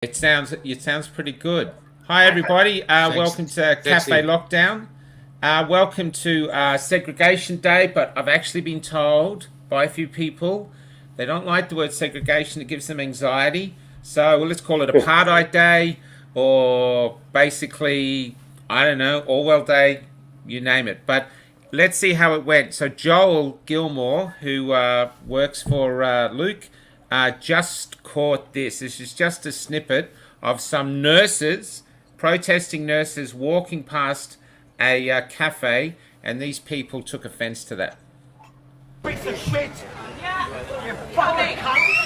It sounds pretty good. Hi everybody, welcome to Café Locked Out. Welcome to Segregation Day, but I've actually been told by a few people they don't like the word segregation. It gives them anxiety. So let's call it Apartheid Day, or basically, I don't know, Orwell Day, you name it. But let's see how it went. So Joel Gilmore, who works for Luke, just caught this. This is just a snippet of some nurses, protesting nurses, walking past a cafe, and these people took offence to that. Piece of shit! You fucking cunt!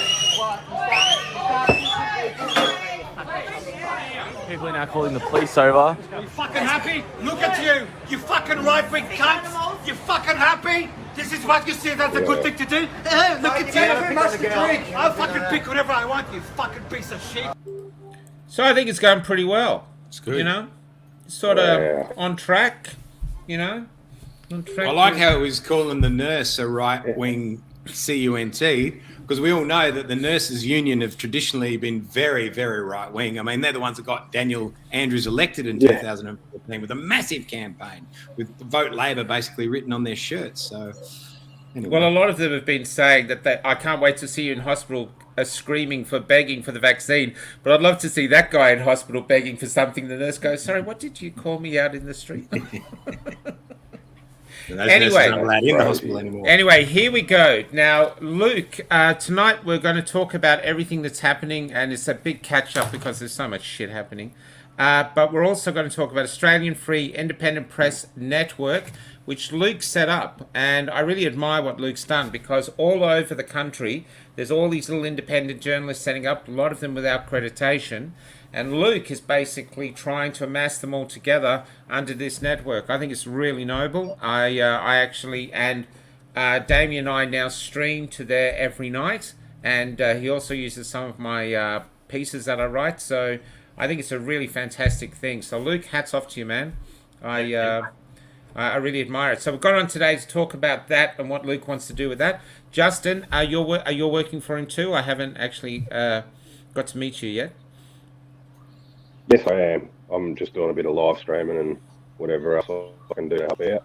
People are now calling the police over. You fucking happy? Look at you! You fucking right-wing cunts! You fucking happy? This is what you see that's a good thing to do? Look at you! Much to drink! I'll fucking pick whatever I want, you fucking piece of shit! So I think it's going pretty well. It's good. You know? Sort of on track, you know? On track. I like how it was calling the nurse a right-wing CUNT, because we all know that the nurses' union have traditionally been very, very right-wing. I mean, they're the ones that got Daniel Andrews elected in 2014 with a massive campaign, with Vote Labor basically written on their shirts. So, anyway. Well, a lot of them have been saying that I can't wait to see you in hospital screaming for begging for the vaccine, but I'd love to see that guy in hospital begging for something. The nurse goes, sorry, what did you call me out in the street? Anyway, here we go. Now, Luke, tonight we're going to talk about everything that's happening, and it's a big catch-up because there's so much shit happening. But we're also going to talk about Australian Free Independent Press Network, which Luke set up. And I really admire what Luke's done, because all over the country, there's all these little independent journalists setting up, a lot of them without accreditation. And Luke is basically trying to amass them all together under this network. I think it's really noble. I actually, and Damien and I now stream to there every night. And he also uses some of my pieces that I write. So I think it's a really fantastic thing. So Luke, hats off to you, man. I really admire it. So we've got on today to talk about that and what Luke wants to do with that. Justin, are you working for him too? I haven't actually got to meet you yet. Yes, I am. I'm just doing a bit of live streaming and whatever else I can do to help out.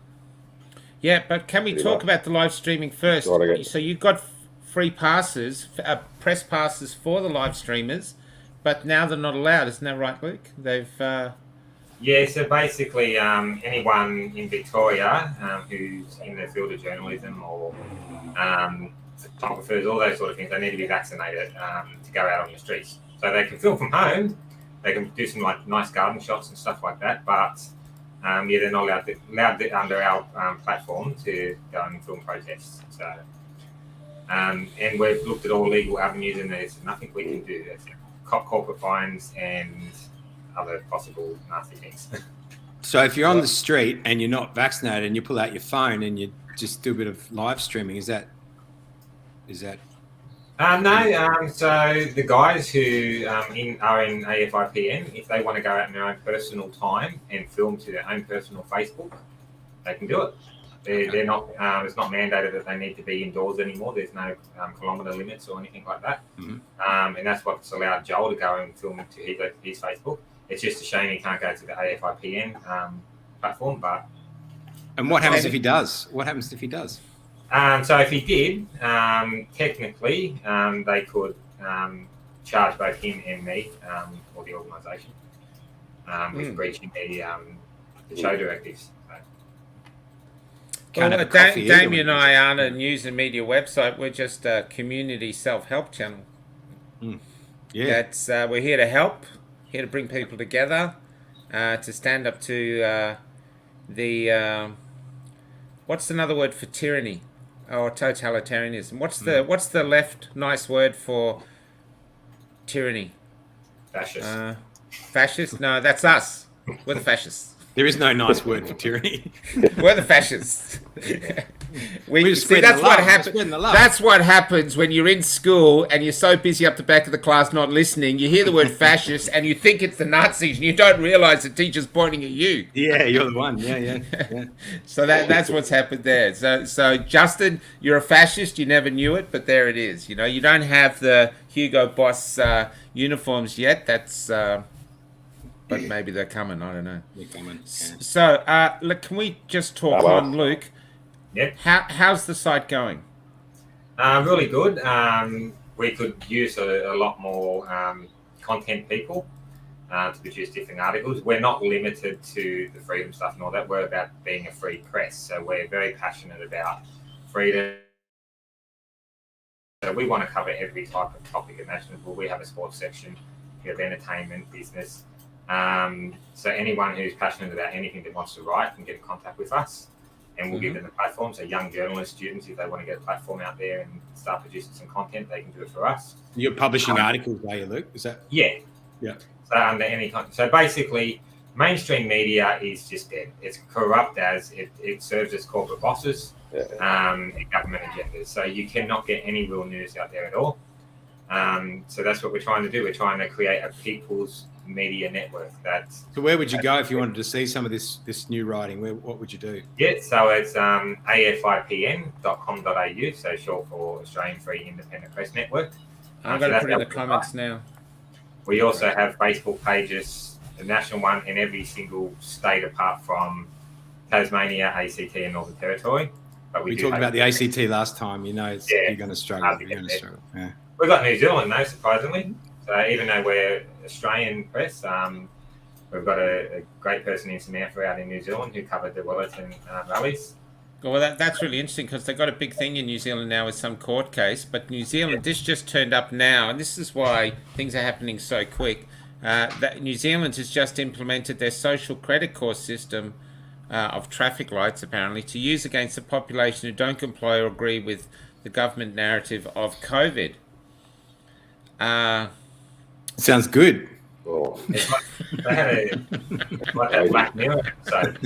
Yeah, but can we talk about the live streaming first? So you've got free passes, press passes for the live streamers, but now they're not allowed. Isn't that right, Luke? They've... Yeah, so basically anyone in Victoria who's in the field of journalism or photographers, all those sort of things, they need to be vaccinated to go out on the streets. So they can film from home, they can do some like nice garden shots and stuff like that, but they're not allowed under our platform to go and film protests. So, and we've looked at all legal avenues, and there's nothing we can do. There's corporate fines and other possible nasty things. So if you're on the street and you're not vaccinated and you pull out your phone and you just do a bit of live streaming, is that? No. So the guys who are in AFIPN, if they want to go out in their own personal time and film to their own personal Facebook, they can do it. They're not. It's not mandated that they need to be indoors anymore. There's no kilometre limits or anything like that. Mm-hmm. And that's what's allowed Joel to go and film to his Facebook. It's just a shame he can't go to the AFIPN platform. And what happens if he does? What happens if he does? So if he did, technically, they could charge both him and me or the organisation with breaching the show directives. Well, Damien and I aren't a news and media website. We're just a community self-help channel. Yeah, we're here to help, here to bring people together, to stand up to the what's another word for tyranny or totalitarianism? What's the left nice word for tyranny? Fascist. Fascist? No, that's us. We're the fascists. There is no nice word for tyranny. We're the fascists. We're just See, spreading that's the what love. We're happens. spreading the love. That's what happens when you're in school and you're so busy up the back of the class not listening. You hear the word fascist and you think it's the Nazis, and you don't realise the teacher's pointing at you. Yeah, you're the one. Yeah. So that's what's happened there. So Justin, you're a fascist. You never knew it, but there it is. You know, you don't have the Hugo Boss uniforms yet. That's. But maybe they're coming. I don't know. They're coming. Yeah. So, look, can we just talk on Luke? Yeah. How's the site going? Really good. We could use a lot more content people to produce different articles. We're not limited to the freedom stuff and all that. We're about being a free press. So we're very passionate about freedom. So we want to cover every type of topic imaginable. We have a sports section. We have entertainment, business. So anyone who's passionate about anything that wants to write can get in contact with us, and we'll give them the platform. So young journalists, students, if they want to get a platform out there and start producing some content, they can do it for us. You're publishing articles, are you, Luke? Is that? Yeah. So under any content. So basically, mainstream media is just dead. It's corrupt as it serves as corporate bosses and government agendas. So you cannot get any real news out there at all. So that's what we're trying to do. We're trying to create a people's media network. So where would you go if you wanted to see some of this new writing? What would you do? Yeah, so it's afipn.com.au, so short for Australian Free Independent Press Network. I'm going to put it in the comments now. We also have Facebook pages, the national one in every single state apart from Tasmania, ACT and Northern Territory. But we talked about the ACT last time. You know, you're going to struggle. You're going to struggle. Yeah. We've got New Zealand, though, surprisingly. So even though we're Australian press, we've got a great person in Samantha out in New Zealand who covered the Wellington rallies. Well, that's really interesting because they've got a big thing in New Zealand now with some court case. But New Zealand, this just turned up now, and this is why things are happening so quick. That New Zealand has just implemented their social credit course system of traffic lights, apparently, to use against the population who don't comply or agree with the government narrative of COVID. Sounds good. Oh. It's like that Black Mirror episode.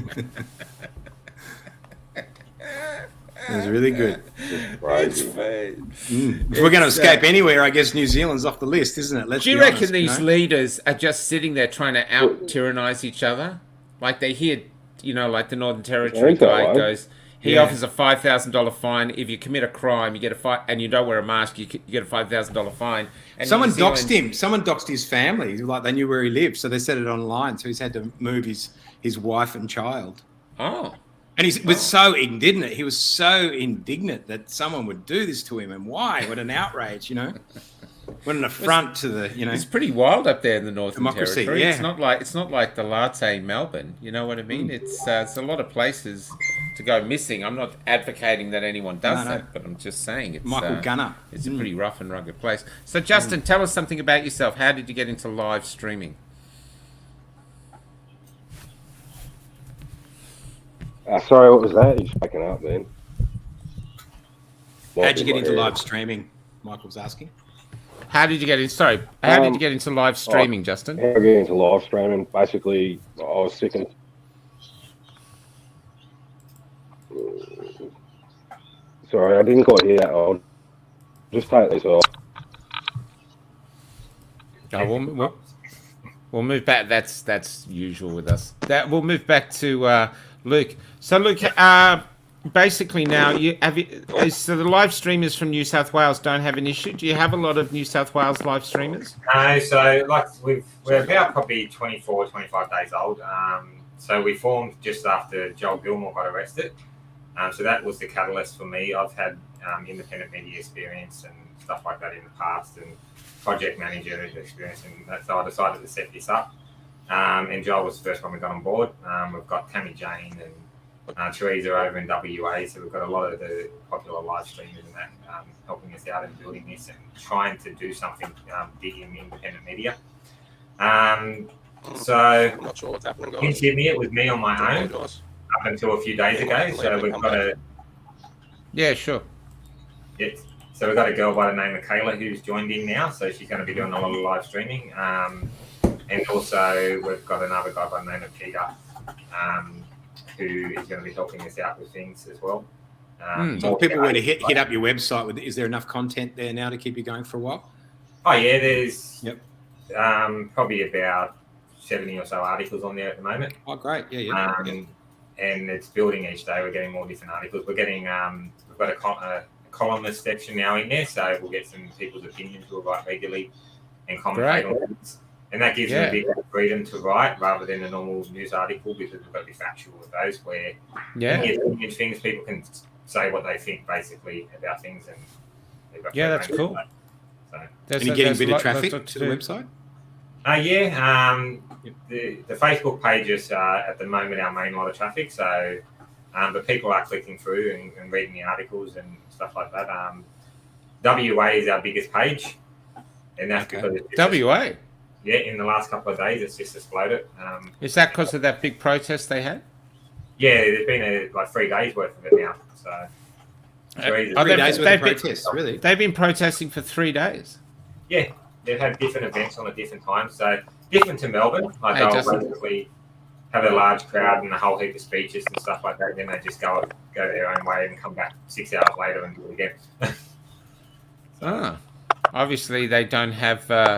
It was really good. Crazy. If we're going to escape anywhere, I guess New Zealand's off the list, isn't it? Do you reckon these leaders are just sitting there trying to out-tyrannize each other? Like they hear, like the Northern Territory guy goes, he offers a $5,000 fine. If you commit a crime, you get a fine, and you don't wear a mask, you get a $5,000 fine. And someone doxed him. Someone doxed his family. Like they knew where he lived, so they said it online. So he's had to move his wife and child. Oh. And he was so indignant. He was so indignant that someone would do this to him. And why? What an outrage, What an affront to the, It's pretty wild up there in the Northern democracy, Territory. yeah. It's not like the latte in Melbourne. You know what I mean? It's a lot of places to go missing. I'm not advocating that anyone does that, but I'm just saying it's Michael Gunner. It's a pretty rough and rugged place. So Justin, tell us something about yourself. How did you get into live streaming? Sorry, what was that? You're breaking up, man. How'd you get into live streaming? Michael's asking. How did you get in? Sorry, how did you get into live streaming, Justin? How I get into live streaming? Basically, I was sick and. Sorry, I didn't quite hear that. I'll just take this off. Oh, we'll move back. That's usual with us. We'll move back to Luke. So Luke, basically now so the live streamers from New South Wales don't have an issue. Do you have a lot of New South Wales live streamers? No, so like we're about probably 24, 25 days old. So we formed just after Joel Gilmore got arrested. So that was the catalyst for me. I've had independent media experience and stuff like that in the past, and project manager experience, and so I decided to set this up. And Joel was the first one we got on board. We've got Tammy Jane and Teresa over in WA, so we've got a lot of the popular live streamers and that helping us out in building this and trying to do something big in independent media. So I'm not sure what's happening, guys. in Sydney, it was me on my own up until a few days ago. So we've got a sure. Yes. So we've got a girl by the name of Kayla who's joined in now, so she's going to be doing a lot of live streaming. And also we've got another guy by the name of Peter who is going to be helping us out with things as well. So if people were to hit up your website, is there enough content there now to keep you going for a while? Oh yeah, there's probably about 70 or so articles on there at the moment. Oh great, And it's building each day. We're getting more different articles. We're getting we've got a columnist section now in there, so we'll get some people's opinions who write regularly and commentate on things. And that gives them a bit of freedom to write rather than a normal news article, because we've got to be factual with those, where in things people can say what they think basically about things. And that's cool. So, and you're getting a bit of traffic to the website? The Facebook pages are at the moment our main line of traffic. So, but people are clicking through and reading the articles and stuff like that. WA is our biggest page, and that's because it's WA. In the last couple of days, it's just exploded. Is that because of that big protest they had? Yeah, there's been like 3 days worth of it now. So 3 days worth of protests, really? They've been protesting for 3 days. Yeah, they've had different events on at different times. So different to Melbourne, like they'll basically have a large crowd and a whole heap of speeches and stuff like that. Then they just go their own way and come back 6 hours later and do it again. Obviously they don't have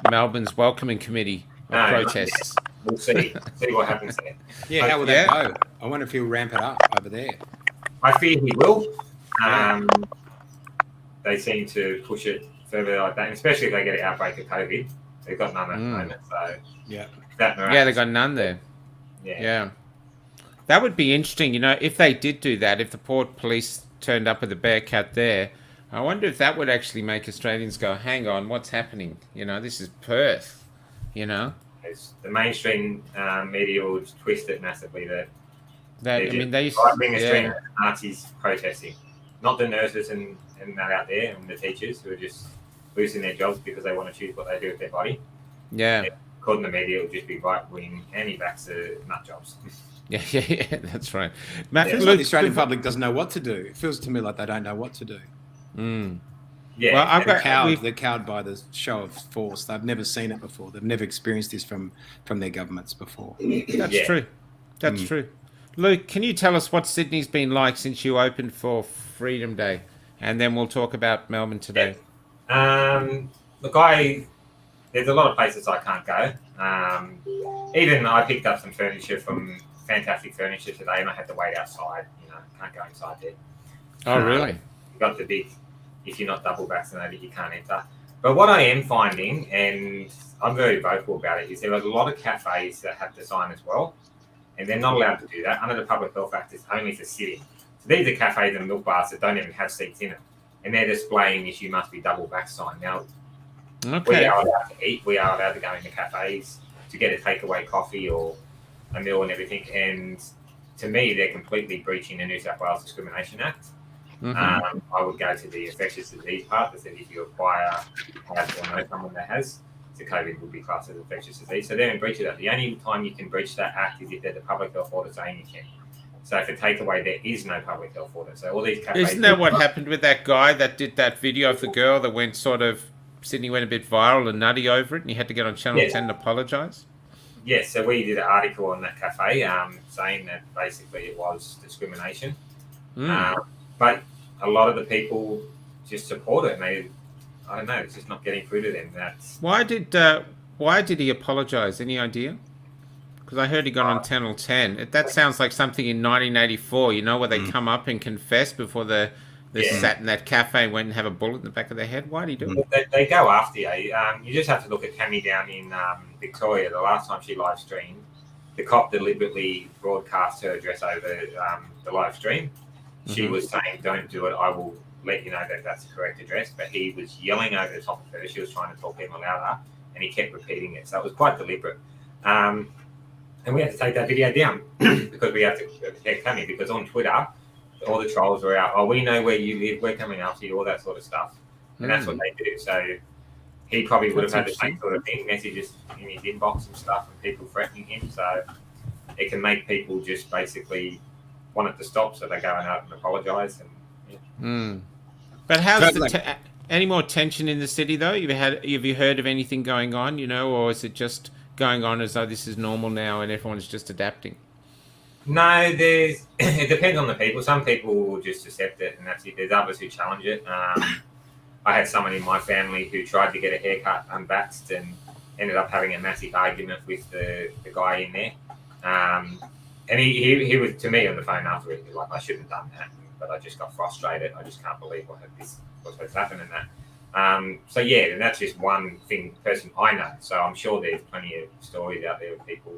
Melbourne's welcoming committee of protests. We'll see what happens there. Yeah, how will that go? I wonder if he'll ramp it up over there. I fear he will. They seem to push it further like that, and especially if they get an outbreak of COVID. They've got none at the moment, so they've got none there. Yeah, that would be interesting. You know, if they did do that, if the Port Police turned up with a Bearcat there, I wonder if that would actually make Australians go, "Hang on, what's happening? You know, this is Perth." You know, the mainstream media will twist it massively. They used right-wing Australian Nazis protesting, not the nurses and that out there, and the teachers who are just losing their jobs because they want to choose what they do with their body. Yeah. According to the media, it would just be right-wing, anti-vaxxer nut jobs. Yeah, that's right. Matt, it feels like the Australian public doesn't know what to do. It feels to me like they don't know what to do. Yeah, well, they're cowed by the show of force. They've never seen it before. They've never experienced this from their governments before. That's true. That's true. Luke, can you tell us what Sydney's been like since you opened for Freedom Day? And then we'll talk about Melbourne today. Look, there's a lot of places I can't go. Even I picked up some furniture from Fantastic Furniture today, and I had to wait outside. You know, can't go inside there. Oh, really? You got the big, if you're not double vaccinated, you can't enter. But what I am finding, and I'm very vocal about it, is there are a lot of cafes that have to sign as well, and they're not allowed to do that. Under the Public Health Act, it's only for sitting. So these are cafes and milk bars that don't even have seats in it, and they're displaying this "you must be double vax" sign. Now, we are allowed to eat. We are allowed to go into cafes to get a takeaway coffee or a meal and everything. And to me, they're completely breaching the New South Wales Discrimination Act. I would go to the infectious disease part that said if you acquire, have, or know someone that has, so COVID would be classed as infectious disease. So they're in breach of that. The only time you can breach that act is if there's a public health order saying you can. So for takeaway, there is no public health order. So all these cafes... Isn't that what happened with that guy that did that video of the girl that went Sydney went a bit viral and nutty over it, and he had to get on Channel 10 and apologise? Yes, so we did an article on that cafe saying that basically it was discrimination. But a lot of the people just support it, and I don't know, it's just not getting through to them. Why did he apologise? Any idea? Because I heard he got on Channel 10. That sounds like something in 1984, you know, where they come up and confess before they sat in that cafe and went and have a bullet in the back of their head. Why do you do it? They go after you. You just have to look at Tammy down in Victoria. The last time she live streamed, the cop deliberately broadcast her address over the live stream. She was saying, "Don't do it. I will let you know that that's the correct address." But he was yelling over the top of her. She was trying to talk even louder, and he kept repeating it. So it was quite deliberate. And we had to take that video down because we have to protect Tammy, because on Twitter, all the trolls were out. "Oh, we know where you live. We're coming after you," all that sort of stuff. And that's what they do. So he probably would have had the same sort of thing, messages in his inbox and stuff, and people threatening him. So it can make people just basically want it to stop, so they go out and apologise. But how's any more tension in the city though? Have you heard of anything going on, you know, or is it just going on as though this is normal now and everyone's just adapting? No, it depends on the people. Some people will just accept it, and that's it. There's others who challenge it. I had someone in my family who tried to get a haircut unvaxxed and ended up having a massive argument with the guy in there. And he was, to me, on the phone after it, he was like, I shouldn't have done that, but I just got frustrated. I just can't believe what's happened in that. So yeah, and that's just one person I know. So I'm sure there's plenty of stories out there of people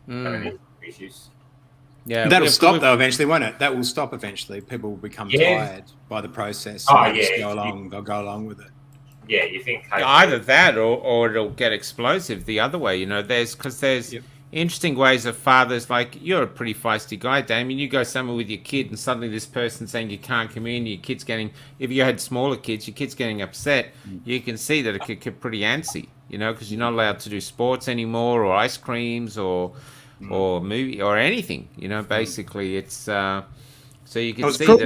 having these issues. Yeah, that'll stop though eventually, won't it? That will stop eventually. People will become tired by the process. They'll go along with it. Yeah, you think either that or it'll get explosive the other way. There's interesting ways of fathers. Like, you're a pretty feisty guy, Damien. You go somewhere with your kid and suddenly this person saying you can't come in, your kid's getting, if you had smaller kids, your kid's getting upset. You can see that it could get pretty antsy, because you're not allowed to do sports anymore, or ice creams, or movie or anything. Basically it's so you can see that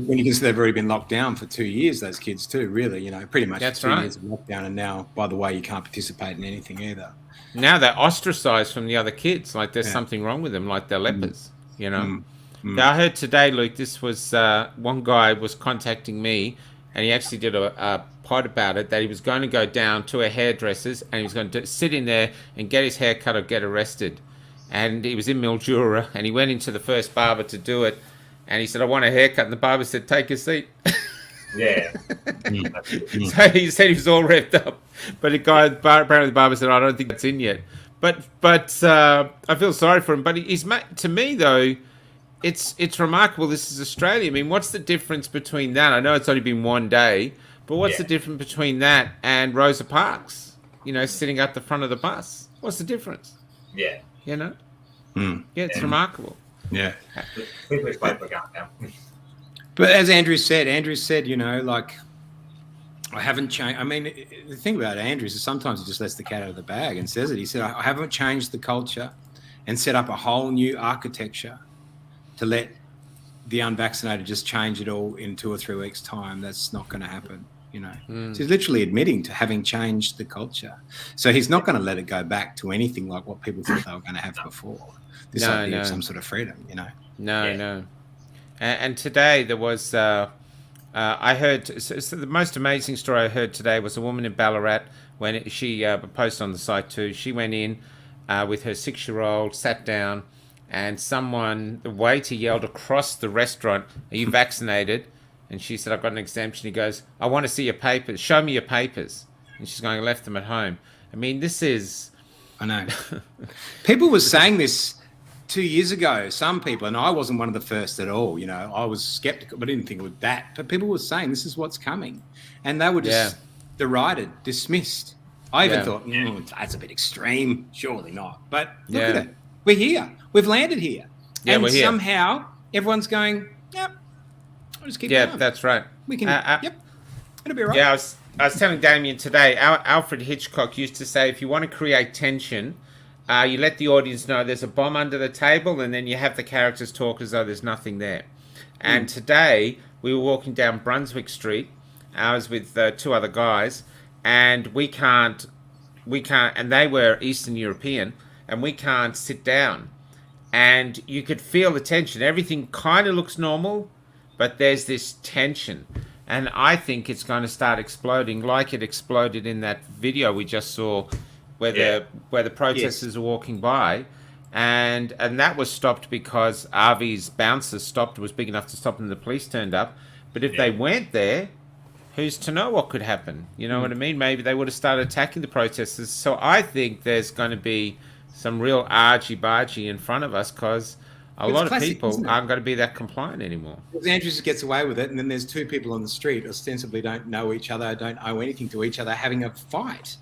when you can see they've already been locked down for 2 years, those kids too, really, pretty much. That's 2 right. years of lockdown, and now, by the way, you can't participate in anything either. Now they're ostracized from the other kids, like there's something wrong with them, like they're lepers. Now, I heard today, Luke, this was one guy was contacting me, and he actually did a pod about it, that he was going to go down to a hairdresser's and he was going to sit in there and get his hair cut or get arrested. And he was in Mildura, and he went into the first barber to do it, and he said, I want a haircut, and the barber said, take a seat. Yeah. So he said he was all revved up, but apparently the barber said, I don't think that's in yet. But I feel sorry for him. But to me though, it's remarkable. This is Australia. I mean, what's the difference between that? I know it's only been 1 day, but what's the difference between that and Rosa Parks? Sitting at the front of the bus. What's the difference? Yeah. Yeah, it's remarkable. Yeah. But But as Andrew said, like, I haven't changed. I mean, the thing about Andrews is sometimes he just lets the cat out of the bag and says it. He said, I haven't changed the culture and set up a whole new architecture to let the unvaccinated just change it all in 2 or 3 weeks' time. That's not going to happen, So he's literally admitting to having changed the culture. So he's not going to let it go back to anything like what people thought they were going to have before. This idea of some sort of freedom, No. And today there was, I heard, so the most amazing story I heard today was a woman in Ballarat, when she posted on the site too. She went in with her 6-year-old, sat down, and the waiter yelled across the restaurant, are you vaccinated? And she said, I've got an exemption. He goes, I want to see your papers. Show me your papers. And she's going, I left them at home. I mean, this is... I know. People were saying this 2 years ago, some people, and I wasn't one of the first at all, I was skeptical, but I didn't think it was that. But people were saying this is what's coming. And they were just derided, dismissed. I even thought, that's a bit extreme. Surely not. But look at it. We're here. We've landed here. Yeah, and we're here. Somehow everyone's going, yep, I'll just keep going. That's right. We can, it'll be right. Yeah, I was telling Damien today, Alfred Hitchcock used to say, if you want to create tension, you let the audience know there's a bomb under the table, and then you have the characters talk as though there's nothing there. And today, we were walking down Brunswick Street. I was with 2 other guys, and we can't, and they were Eastern European, and we can't sit down. And you could feel the tension. Everything kind of looks normal, but there's this tension. And I think it's going to start exploding like it exploded in that video we just saw, where the protesters are walking by, and that was stopped because Arvy's bouncer was big enough to stop, and the police turned up. But if they weren't there, who's to know what could happen? You know what I mean? Maybe they would have started attacking the protesters. So I think there's going to be some real argy-bargy in front of us, because a lot of people aren't going to be that compliant anymore. Because Andrews gets away with it, and then there's 2 people on the street ostensibly don't know each other, don't owe anything to each other, having a fight.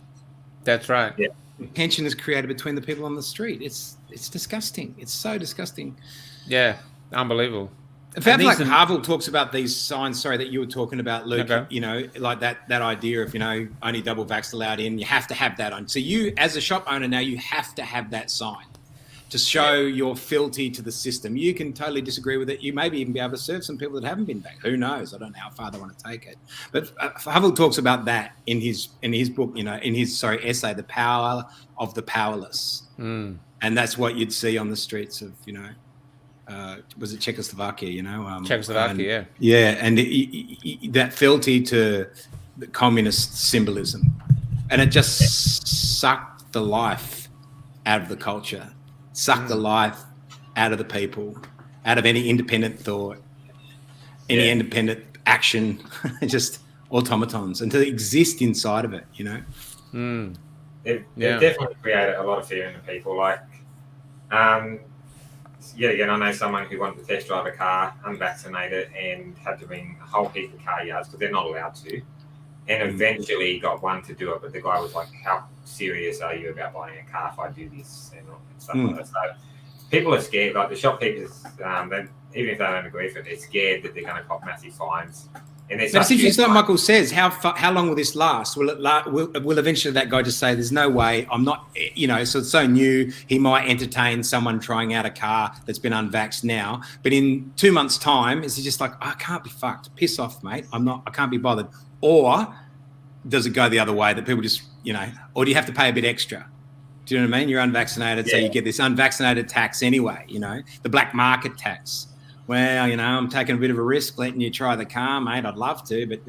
That's right. Yeah. Tension is created between the people on the street. It's disgusting. It's so disgusting. Yeah, unbelievable. In fact, like Harville talks about these signs, that you were talking about, Luke, like that idea of, only double vax allowed in, you have to have that on. So you, as a shop owner now, you have to have that sign to show your fealty to the system. You can totally disagree with it. You maybe even be able to serve some people that haven't been back. Who knows? I don't know how far they want to take it. But Harville talks about that in his book, in his essay, The Power of the Powerless. And that's what you'd see on the streets of, was it Czechoslovakia? Czechoslovakia, and that fealty to the communist symbolism, and it just sucked the life out of the culture, sucked the life out of the people, out of any independent thought, any independent action, just automatons, and to exist inside of it, It definitely created a lot of fear in the people. Like, again, I know someone who wanted to test drive a car, unvaccinated, and had to ring a whole heap of car yards because they're not allowed to. And eventually got one to do it, but the guy was like, "How serious are you about buying a car if I do this?" and stuff like that. So people are scared. Like the shopkeepers, even if they don't agree with it, they're scared that they're going to cop massive fines. And but it's interesting, like Michael says, how long will this last? Will eventually that guy just say, "There's no way, I'm not," so it's so new, he might entertain someone trying out a car that's been unvaxxed now, but in 2 months' time, is he just like, "I can't be fucked, piss off, mate, I can't be bothered," or does it go the other way that people just, or do you have to pay a bit extra? Do you know what I mean? You're unvaccinated, so you get this unvaccinated tax anyway, the black market tax. Well, I'm taking a bit of a risk letting you try the car, mate. I'd love to, but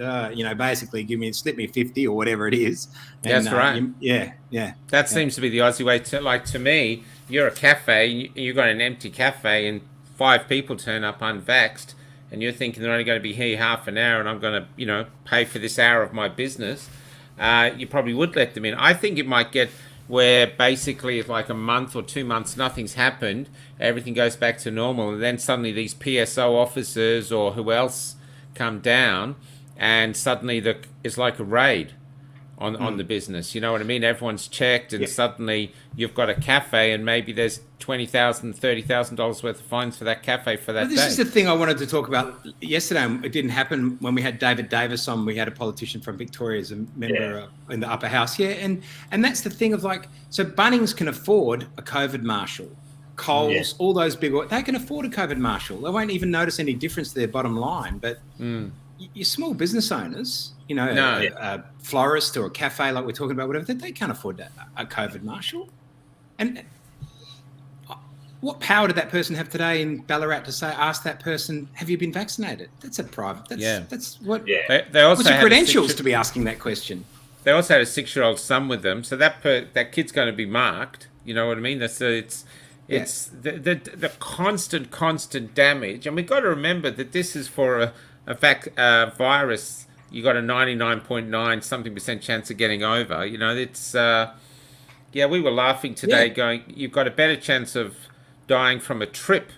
basically slip me 50 or whatever it is. And, that's right. That seems to be the Aussie way. To me, you're a cafe, you've got an empty cafe, and 5 people turn up unvaxxed, and you're thinking they're only going to be here half an hour, and I'm going to, pay for this hour of my business. You probably would let them in. I think it might get where basically if like a month or 2 months nothing's happened, everything goes back to normal, and then suddenly these PSO officers or who else come down, and suddenly it's like a raid on the business. You know what I mean? Everyone's checked, and suddenly you've got a cafe, and maybe there's $20,000, $30,000 worth of fines for that cafe for that day. This is the thing I wanted to talk about yesterday. It didn't happen when we had David Davis on. We had a politician from Victoria as a member in the upper house. And that's the thing of like, so Bunnings can afford a COVID marshal. Coles, all those big, they can afford a COVID marshal. They won't even notice any difference to their bottom line. But your small business owners, a florist or a cafe like we're talking about, whatever, they can't afford a COVID marshal. And what power did that person have today in Ballarat to ask that person, have you been vaccinated? That's a private. That's what. They also what's your credentials to be asking that question? They also had a 6-year-old son with them, so that kid's going to be marked. You know what I mean? It's the constant damage, and we've got to remember that this is for a virus. You got a 99.9 something % chance of getting over. It's we were laughing today, going, you've got a better chance of dying from a trip,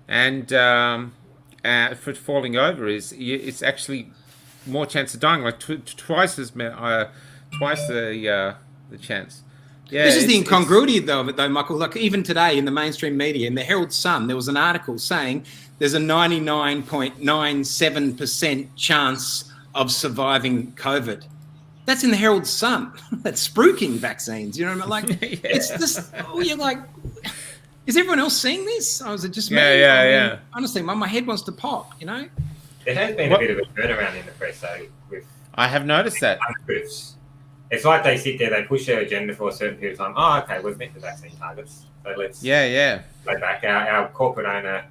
and for falling over it's actually more chance of dying, like twice the chance. This is the incongruity though of it though, Michael. Like even today in the mainstream media, in the Herald Sun, there was an article saying there's a 99.97% chance of surviving COVID. That's in the Herald Sun. That's spruiking vaccines. You know what I mean? Like it's just you're like, is everyone else seeing this? Or is it just me? Yeah. Honestly, my head wants to pop. There has been a bit of a turnaround in the press though. I have noticed that. It's like they sit there, they push their agenda for a certain period of time. Oh, okay, we've met the vaccine targets, so let's go back. Our corporate owner,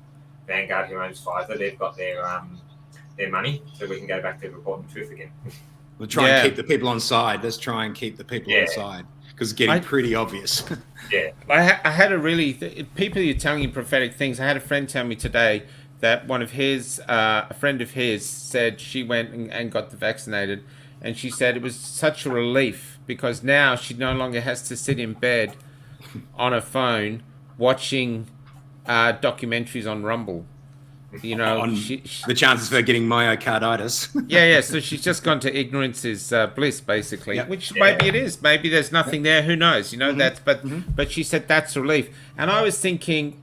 Vanguard, who owns Pfizer, they've got their money, so we can go back to reporting the truth again. We'll try and keep the people on side. Let's try and keep the people on side because it's getting pretty obvious. I had people are telling you prophetic things. I had a friend tell me today that one of his, a friend of his, said she went and got the vaccinated. And she said it was such a relief because now she no longer has to sit in bed on her phone watching documentaries on Rumble. The chances of her getting myocarditis. So she's just gone to ignorance is bliss, basically. Which maybe it is. Maybe there's nothing there. Who knows? But she said that's relief. And I was thinking,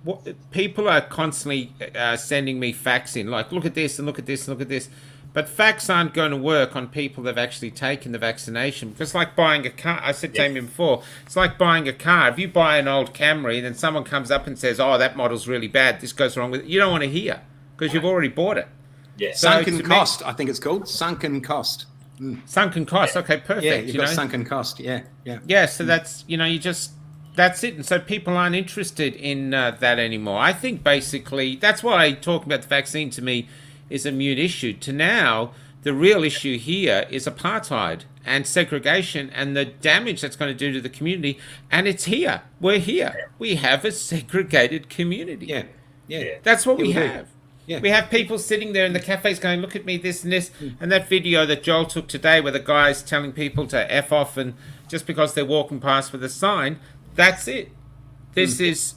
people are constantly sending me facts in, like look at this and look at this and look at this. But facts aren't going to work on people that have actually taken the vaccination. Because it's like buying a car. I said to him before, it's like buying a car. If you buy an old Camry, then someone comes up and says, oh, that model's really bad, this goes wrong with it. You don't want to hear because you've already bought it. So sunken cost, I think it's called. Sunken cost. Sunken cost. Okay, perfect. Yeah, you've got sunken cost. Yeah. So that's, you just That's it. And so people aren't interested in that anymore. I think basically that's why talking about the vaccine to me is a mute issue. To now, the real issue here is apartheid and segregation and the damage that's going to do to the community. And it's here. We're here. We have a segregated community. Yeah. Yeah. That's what we we do. have. Yeah. We have people sitting there in the cafes going, look at me, this and this. And that video that Joel took today where the guy's telling people to F off and just because they're walking past with a sign, that's it. This is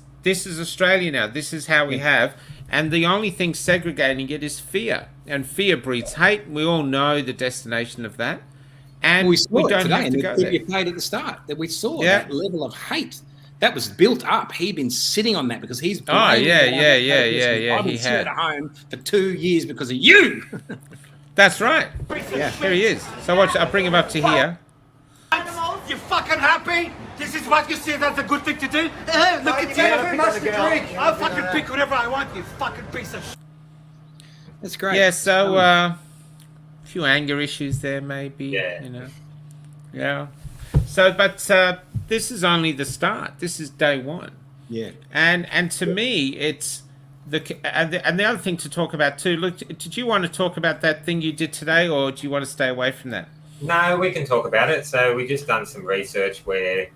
Australia now. This is how we have. And the only thing segregating it is fear. And fear breeds hate. We all know the destination of that. And we saw it don't today have in to the go clip there. you played at the start, that we saw Yeah. that level of hate. That was built up. He'd been sitting on that because he's Oh, yeah. I've He been sitting had. at home for 2 years because of you. That's right. Yeah. Here he is. So watch. I'll bring him up to here. You fucking happy? This is what you see that's a good thing to do? Look at you. I'll fucking pick whatever I want, you fucking piece of shit. That's great. Yeah, so a few anger issues there, maybe. Yeah. You know. Yeah. So, but this is only the start. This is day one. Yeah. And to me, it's and the other thing to talk about too. Look, did you want to talk about that thing you did today, or do you want to stay away from that? No, we can talk about it. So we just done some research where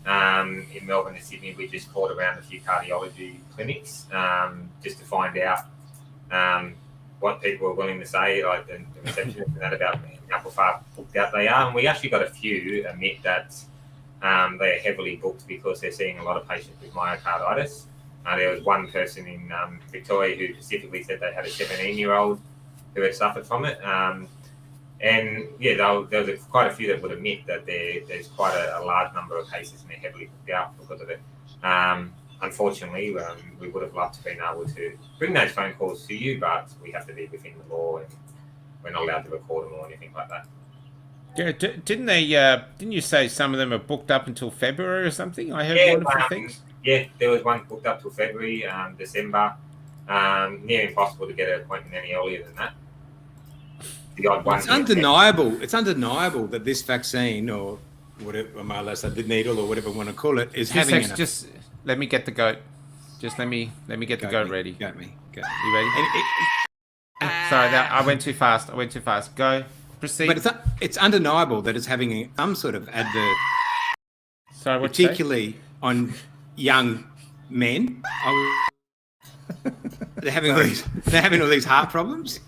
in Melbourne and Sydney, we just called around a few cardiology clinics just to find out what people are willing to say, like the receptionist and that about how far booked out they are. And we actually got a few admit that they are heavily booked because they're seeing a lot of patients with myocarditis. There was one person in Victoria who specifically said they had a 17-year-old who had suffered from it. And yeah, there was quite a few that would admit that there's quite a large number of cases and they're heavily booked out because of it. Unfortunately, we would have loved to been able to bring those phone calls to you, but we have to be within the law and we're not allowed to record them or anything like that. Yeah, didn't they? Didn't you say some of them are booked up until February or something? I heard wonderful things. Yeah, there was one booked up till February, December. Near impossible to get an appointment any earlier than that. The odd one. It's undeniable. It's undeniable that this vaccine, or whatever, the needle, or whatever you want to call it, is having. Just let me get the goat. Just let me get the goat ready. Goat me. Go. You ready? Sorry, I went too fast. Go. Proceed. But it's undeniable that it's having some sort of adverse, Sorry, what you say? particularly on young men. They're having all these heart problems.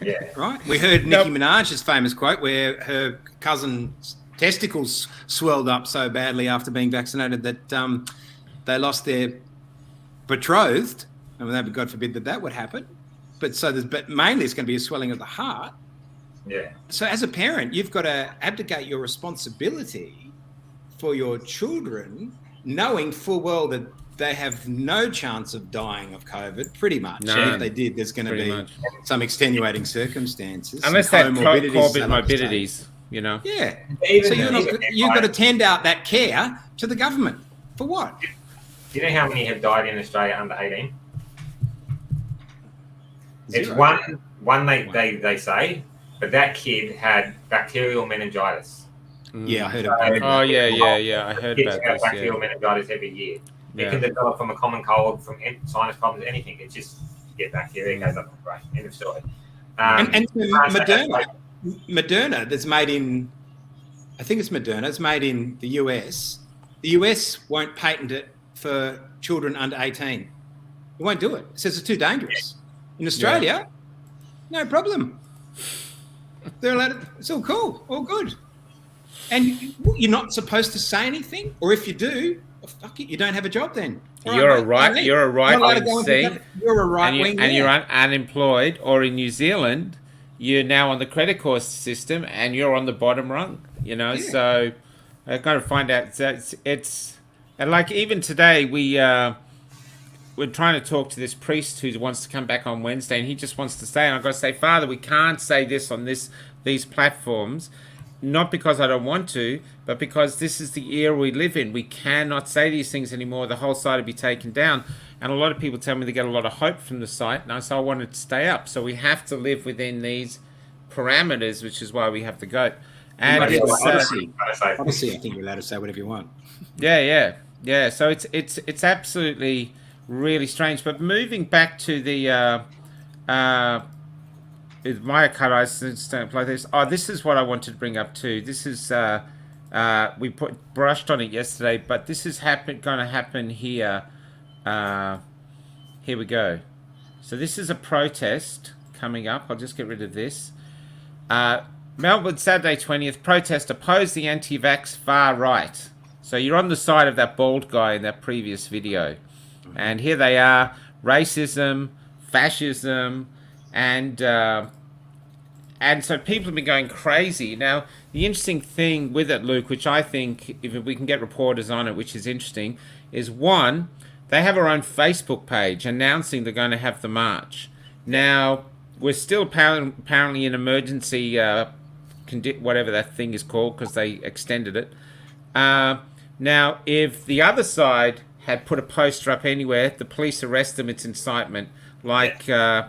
Yeah. Right. We heard Nicki Minaj's famous quote where her cousin's testicles swelled up so badly after being vaccinated that they lost their betrothed. I mean, God forbid that would happen. But mainly it's going to be a swelling of the heart. Yeah. So as a parent, you've got to abdicate your responsibility for your children, knowing full well that they have no chance of dying of COVID, pretty much. No, And if they did, there's going to pretty be much. some extenuating circumstances. Unless some they comorbidities comorbid they'll have to morbidities, you know. take. Yeah. Even So you've got to tend out that care to the government. For what? Do you know how many have died in Australia under 18? It's Zero. one they say, but that kid had bacterial meningitis. Yeah, I heard about that. Oh yeah. I heard Kids about have this. bacterial Yeah. meningitis every year. Yeah. It can develop from a common cold, from sinus problems, anything. It's just you get bacteria, it goes up the brain. End of story. And Moderna. Moderna, that's made in, I think it's Moderna, it's made in the US. The US won't patent it for children under 18. It won't do it. It says it's too dangerous. In Australia, no problem. They're allowed to, it's all cool, all good. And you're not supposed to say anything, or if you do, well, fuck it, you don't have a job then. You're a right wing C, You're a right wing, and you're unemployed, or in New Zealand, you're now on the credit card system and you're on the bottom rung. You know, so I got to find out. It's and like even today we're trying to talk to this priest who wants to come back on Wednesday, and he just wants to say, and I've got to say, Father, we can't say this on these platforms. Not because I don't want to, but because this is the era we live in. We cannot say these things anymore. The whole site will be taken down. And a lot of people tell me they get a lot of hope from the site. And so I want it to stay up. So we have to live within these parameters, which is why we have to go. And But it's, obviously, I think you're allowed to say whatever you want. yeah. Yeah, so it's absolutely really strange. But moving back to the myocarditis don't like this. Oh, this is what I wanted to bring up too. This is we brushed on it yesterday, but this is going to happen here. Here we go. So this is a protest coming up. I'll just get rid of this. Melbourne, Saturday 20th, protest oppose the anti-vax far right. So you're on the side of that bald guy in that previous video. And here they are, racism, fascism, and so people have been going crazy. Now, the interesting thing with it, Luke, which I think, if we can get reporters on it, which is interesting, is one, they have their own Facebook page announcing they're going to have the march. Now, we're still apparently in emergency, whatever that thing is called, because they extended it. Now, if the other side had put a poster up anywhere, the police arrest them, it's incitement, like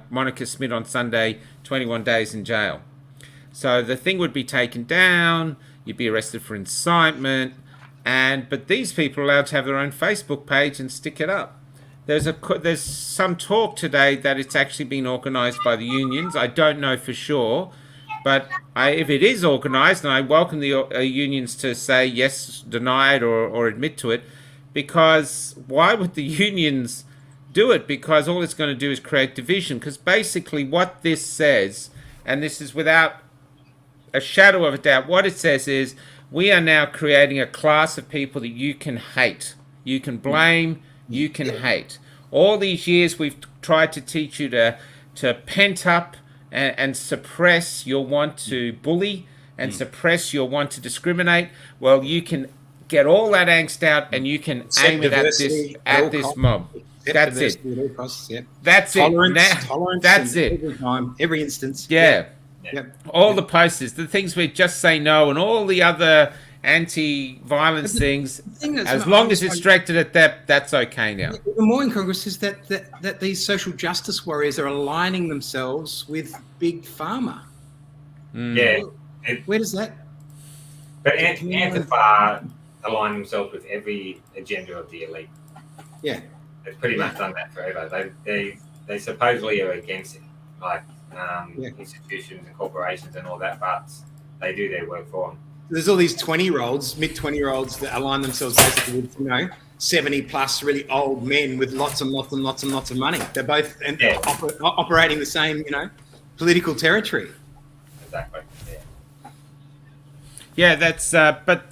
Monica Smith on Sunday, 21 days in jail. So the thing would be taken down, you'd be arrested for incitement, but these people are allowed to have their own Facebook page and stick it up. There's some talk today that it's actually been organised by the unions. I don't know for sure, but if it is organised, and I welcome the unions to say yes, deny it, or admit to it, because why would the unions do it? Because all it's going to do is create division. Because basically what this says, and this is without a shadow of a doubt, what it says is we are now creating a class of people that you can hate. You can blame, you can hate. All these years we've tried to teach you to pent up and suppress your want to bully and suppress your want to discriminate. Well, you can get all that angst out and you can aim it at this mob. That's it. That's tolerance, it. Tolerance. That's it. Every instance. Yeah. Yep. All the posters, the things we just say no, and all the other anti-violence things. As long as it's directed at that, that's okay now. The more in Congress is that these social justice warriors are aligning themselves with big pharma. Yeah. Where does that? But Antifa align themselves with every agenda of the elite. Yeah. They've pretty much done that forever. They supposedly are against it, like institutions and corporations and all that, but they do their work for them. There's all these 20-year-olds, mid-20-year-olds that align themselves basically with, 70-plus really old men with lots and lots and lots and lots of money. They're both operating the same, political territory. Exactly. Yeah, that's. But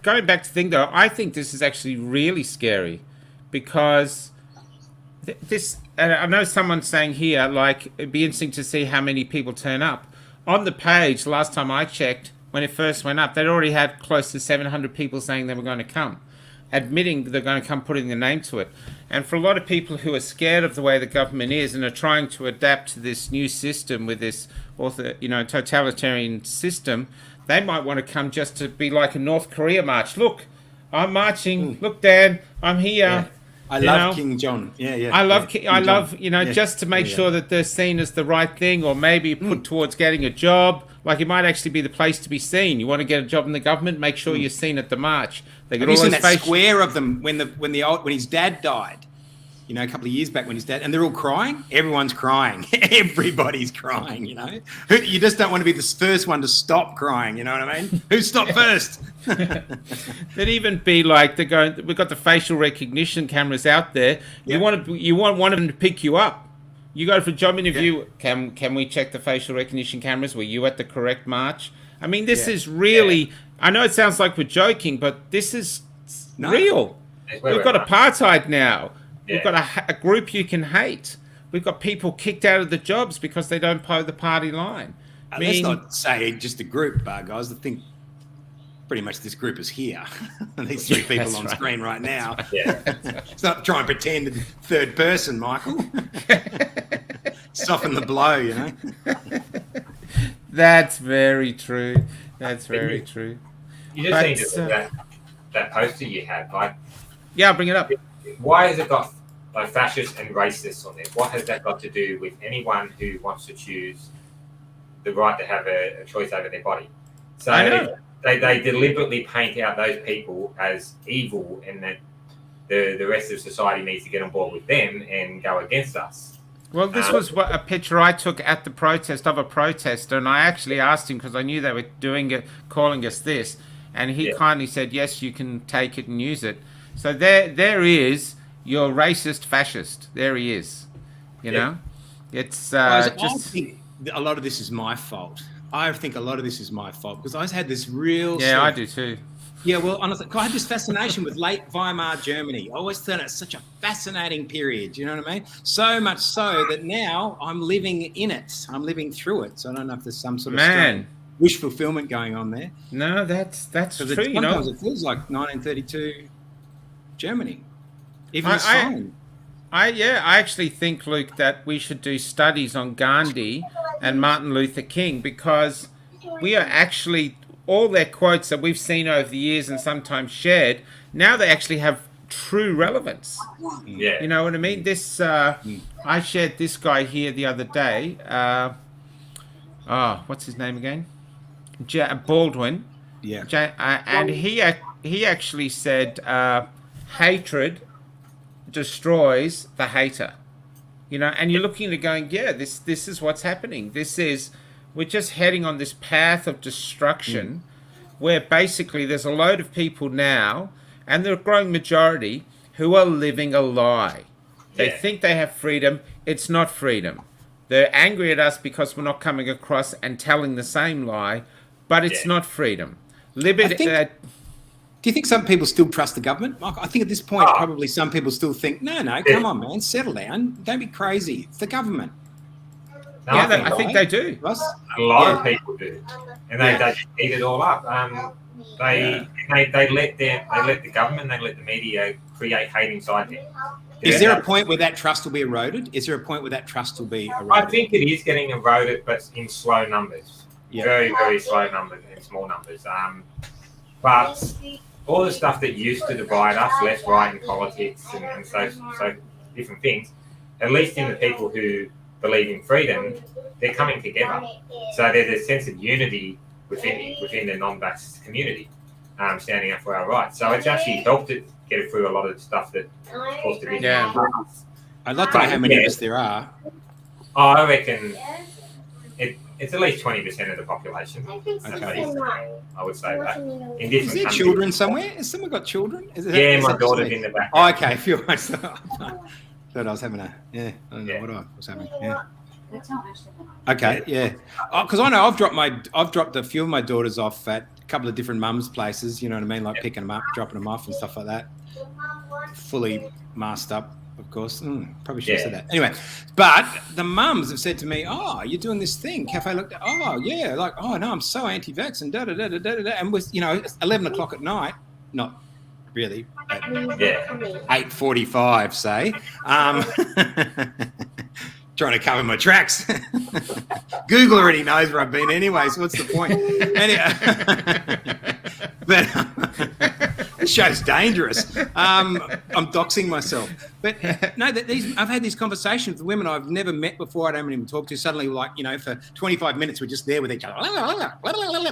going back to the thing, though, I think this is actually really scary because this. And I know someone's saying here, like, it'd be interesting to see how many people turn up. On the page, last time I checked, when it first went up, they'd already had close to 700 people saying they were going to come, admitting they're going to come, putting their name to it. And for a lot of people who are scared of the way the government is and are trying to adapt to this new system with this totalitarian system, they might want to come just to be like a North Korea march. Look, I'm marching. Look, Dan, I'm here. Yeah. I love King John. Yeah. I love, just to make sure that they're seen as the right thing, or maybe put towards getting a job. Like, it might actually be the place to be seen. You want to get a job in the government, make sure you're seen at the march. They Have you seen that square of them when his dad died? A couple of years back when his dad, and they're all crying. Everyone's crying. Everybody's crying. You just don't want to be the first one to stop crying. You know what I mean? Who stopped first? There'd even be like they're going. We've got the facial recognition cameras out there. Yep. You want one of them to pick you up. You go for a job interview. Yep. Can we check the facial recognition cameras? Were you at the correct march? I mean, this is really. Yeah. I know it sounds like we're joking, but this is real. We've got apartheid now. Yeah. We've got a group you can hate. We've got people kicked out of the jobs because they don't toe the party line. Let's not say just a group, guys. I think pretty much this group is here. These three people on screen right now. Right. Yeah. It's not trying to pretend in third person, Michael. Soften the blow, That's very true. That's very true. You just need to look at that poster you had. I'll bring it up. Why has it got fascist and racist on it? What has that got to do with anyone who wants to choose the right to have a choice over their body? So they deliberately paint out those people as evil, and that the rest of society needs to get on board with them and go against us. Well, this was a picture I took at the protest of a protester, and I actually asked him because I knew they were doing it, calling us this, and he kindly said, "Yes, you can take it and use it." So there is your racist fascist. There he is. You know, it's I just. think a lot of this is my fault. I think a lot of this is my fault because I had this real. Yeah, I do too. Yeah, well, honestly, I had this fascination with late Weimar Germany. I always thought it's such a fascinating period. You know what I mean? So much so that now I'm living in it. I'm living through it. So I don't know if there's some sort of strange wish fulfillment going on there. No, that's true. Sometimes it feels like 1932 Germany. Even the sign. I actually think, Luke, that we should do studies on Gandhi and Martin Luther King because we are actually, all their quotes that we've seen over the years and sometimes shared, now they actually have true relevance. Yeah. You know what I mean? This, I shared this guy here the other day. What's his name again? Baldwin. Yeah. And he actually said, hatred destroys the hater, you know, and you're looking at it going, yeah, this is what's happening. We're just heading on this path of destruction where basically there's a load of people now, and they're a growing majority, who are living a lie. They think they have freedom. It's not freedom. They're angry at us because we're not coming across and telling the same lie, but it's not freedom. Liberty. Do you think some people still trust the government? I think at this point, probably some people still think, no, come on, man, settle down. Don't be crazy. It's the government. No, I think they do. A lot of people do. And they just eat it all up. They let the government, they let the media create hate inside them. Is there a point where that trust will be eroded? Is there a point where that trust will be eroded? I think it is getting eroded, but in slow numbers. Yeah. Very, very slow numbers and small numbers. But all the stuff that used to divide us, left, right in politics and so different things, at least in the people who believe in freedom, they're coming together. So there's a sense of unity within the non-vax community, standing up for our rights. So it's actually helped it get it through a lot of stuff that caused division. Yeah. I'd like to know how many of us there are. I reckon it's at least 20% of the population. Okay. I would say that. In Is there children somewhere? Has someone got children? My daughter's in the back. Oh, okay. I thought I was having a I don't know what was happening. Yeah. Okay. Yeah. Because I know I've dropped a few of my daughters off at a couple of different mums' places. You know what I mean? Like picking them up, dropping them off, and stuff like that. Fully masked up. Of course, probably should have said that. Anyway, but the mums have said to me, "Oh, you're doing this thing, Café Locked Out. Oh, yeah, like, oh no, I'm so anti-vax and da da da da da da." And with 11 o'clock at night, not really, at 8:45, say, trying to cover my tracks. Google already knows where I've been anyway, so what's the point? Anyway, but this show's dangerous. I'm doxing myself. But no, I've had these conversations with women I've never met before. I don't even talk to. Suddenly, like, for 25 minutes, we're just there with each other.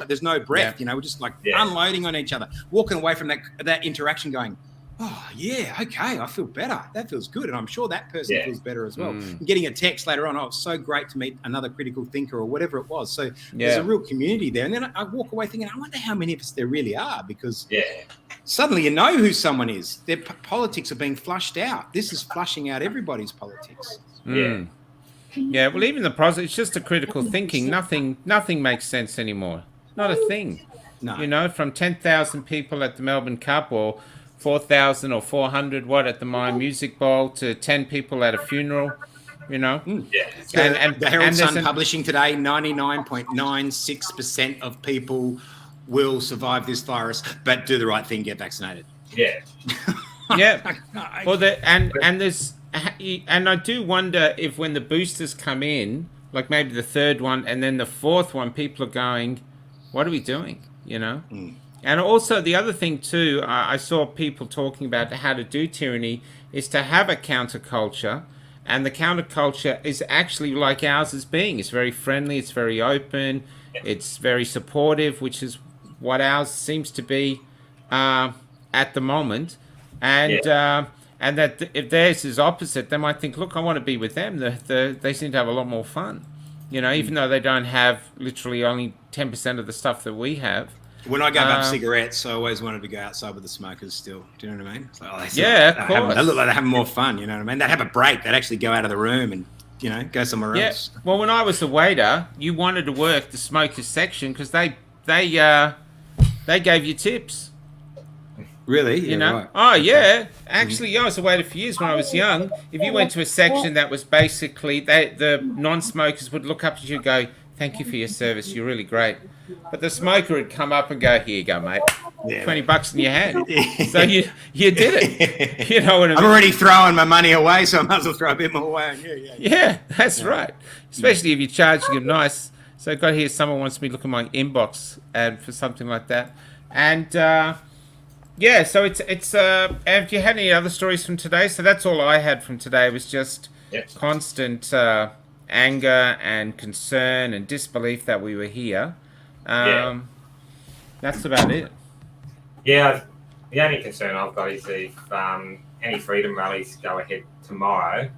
There's no breath. We're just like unloading on each other, walking away from that interaction going, oh, yeah, okay, I feel better. That feels good. And I'm sure that person feels better as well. And getting a text later on, oh, it's so great to meet another critical thinker or whatever it was. So there's a real community there. And then I walk away thinking, I wonder how many of us there really are, because suddenly you know who someone is. Their politics are being flushed out. This is flushing out everybody's politics. Yeah, well, even the process, it's just a critical thinking. Nothing makes sense anymore. Not a thing. No. From 10,000 people at the Melbourne Cup or 4,000 or 400 at the Myer Music Bowl to 10 people at a funeral, And the Herald Sun publishing today, 99.96% of people will survive this virus, but do the right thing, get vaccinated. Yeah. Well, and I do wonder if when the boosters come in, like maybe the third one and then the fourth one, people are going, what are we doing? And also the other thing too, I saw people talking about how to do tyranny is to have a counterculture, and the counterculture is actually like ours as being. It's very friendly, it's very open, it's very supportive, which is what ours seems to be at the moment, and that if theirs is opposite, they might think, look, I want to be with them. They seem to have a lot more fun, even though they don't have literally only 10% of the stuff that we have. When I gave up cigarettes, I always wanted to go outside with the smokers still. Do you know what I mean? It's like, of course. They look like they're having more fun, you know what I mean? They'd have a break. They'd actually go out of the room and, go somewhere else. Well, when I was the waiter, you wanted to work the smokers section because they gave you tips. Really? You know? Right. Oh, yeah. Actually, I was a waiter for years when I was young. If you went to a section that was basically, the non-smokers would look up at you and go, thank you for your service. You're really great. But the smoker would come up and go, here you go, mate. Yeah, $20 in your hand. So you did it. You know what I mean? I'm already throwing my money away, so I might as well throw a bit more away on you. Yeah, that's right. Especially if you're charging them nice. So I got here, someone wants me to look at my inbox and for something like that. And so it's have you had any other stories from today? So that's all I had from today. It was just constant anger and concern and disbelief that we were here. That's about it. Yeah, the only concern I've got is if any freedom rallies go ahead tomorrow,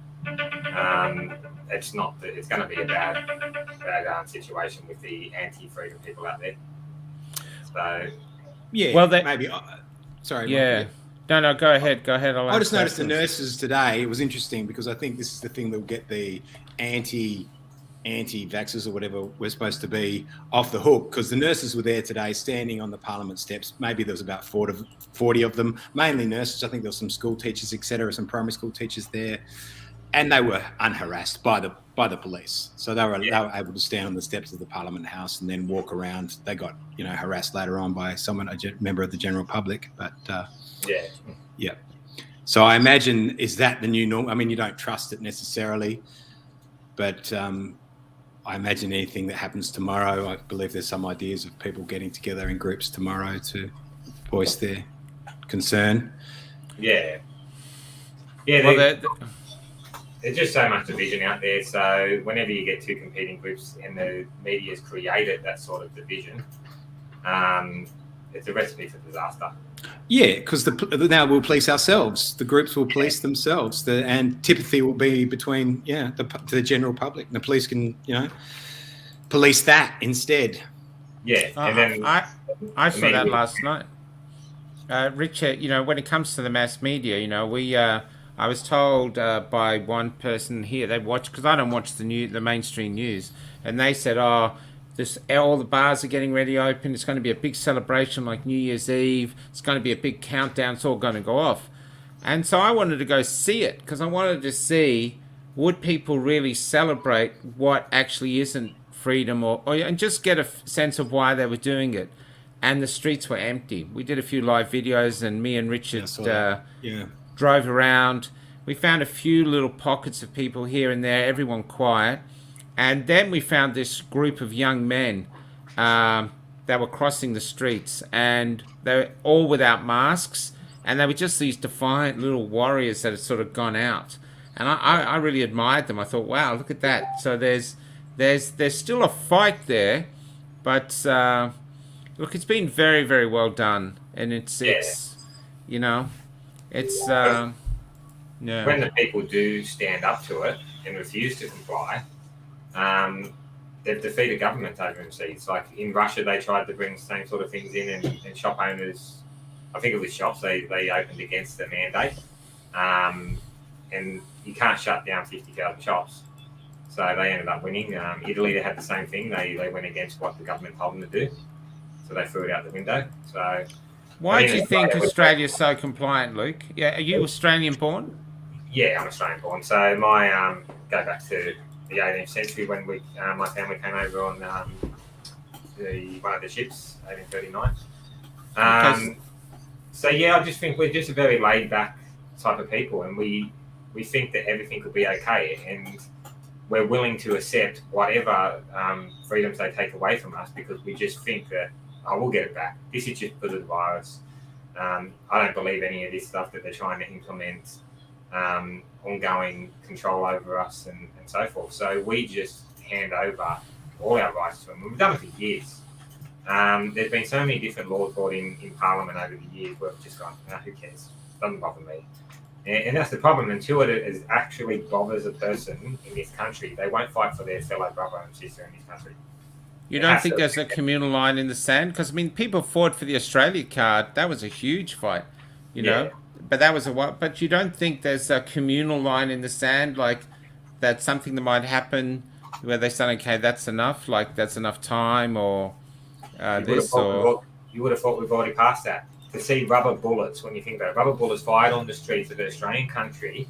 it's going to be a bad situation with the anti-freedom people out there. So maybe. Sorry. Yeah. No, go ahead. I just noticed the nurses today. It was interesting because I think this is the thing that will get the anti-vaxxers or whatever we're supposed to be off the hook, because the nurses were there today standing on the Parliament steps. Maybe there was about 40 of them, mainly nurses. I think there were some school teachers, etc., some primary school teachers there, and they were unharassed by the police. So they were able to stand on the steps of the Parliament House and then walk around. They got harassed later on by a member of the general public, but yeah. So I imagine, is that the new norm? I mean, you don't trust it necessarily, but I imagine anything that happens tomorrow, I believe there's some ideas of people getting together in groups tomorrow to voice their concern. Yeah. There's just so much division out there. So whenever you get two competing groups and the media's created that sort of division, it's a recipe for disaster. Yeah, because now we'll police ourselves. The groups will police themselves, and antipathy will be between the general public. And the police can police that instead. Yeah, and then I saw that last night. Richard, when it comes to the mass media, we I was told by one person here, they watch, because I don't watch the mainstream news, and they said, all the bars are getting ready to open. It's going to be a big celebration like New Year's Eve. It's going to be a big countdown. It's all going to go off. And so I wanted to go see it because I wanted to see, would people really celebrate what actually isn't freedom, and just get a sense of why they were doing it. And the streets were empty. We did a few live videos, and me and Richard drove around. We found a few little pockets of people here and there, everyone quiet. And then we found this group of young men that were crossing the streets, and they were all without masks, and they were just these defiant little warriors that had sort of gone out. And I really admired them. I thought, wow, look at that. So there's still a fight there, but look, it's been very, very well done, and it's when the people do stand up to it and refuse to comply, they've defeated government over overseas. Like in Russia, they tried to bring the same sort of things in, and shop owners, I think it was shops, they opened against the mandate. And you can't shut down 50,000 shops. So they ended up winning. Italy, they had the same thing. They went against what the government told them to do. So they threw it out the window. So why do you think Australia's so compliant, Luke? Yeah, are you Australian born? Yeah, I'm Australian born. So my go back to the 18th century when my family came over on one of the ships, 1839. So yeah, I just think we're just a very laid back type of people, and we think that everything could be okay, and we're willing to accept whatever freedoms they take away from us because we just think that we'll get it back. This is just because of the virus. I don't believe any of this stuff that they're trying to implement ongoing control over us and so forth. So we just hand over all our rights to them. We've done it for years. There's been so many different laws brought in Parliament over the years where we've just gone, nah, who cares? Doesn't bother me. And that's the problem. Until it is actually bothers a person in this country, they won't fight for their fellow brother and sister in this country. You don't think there's a communal line in the sand? Because, I mean, people fought for the Australia card. That was a huge fight, you know? But that was a what? But you don't think there's a communal line in the sand, like that's something that might happen where they say, okay, that's enough, like that's enough time, or this, or... You would have thought we've already passed that. To see rubber bullets, when you think about it, rubber bullets fired on the streets of the Australian country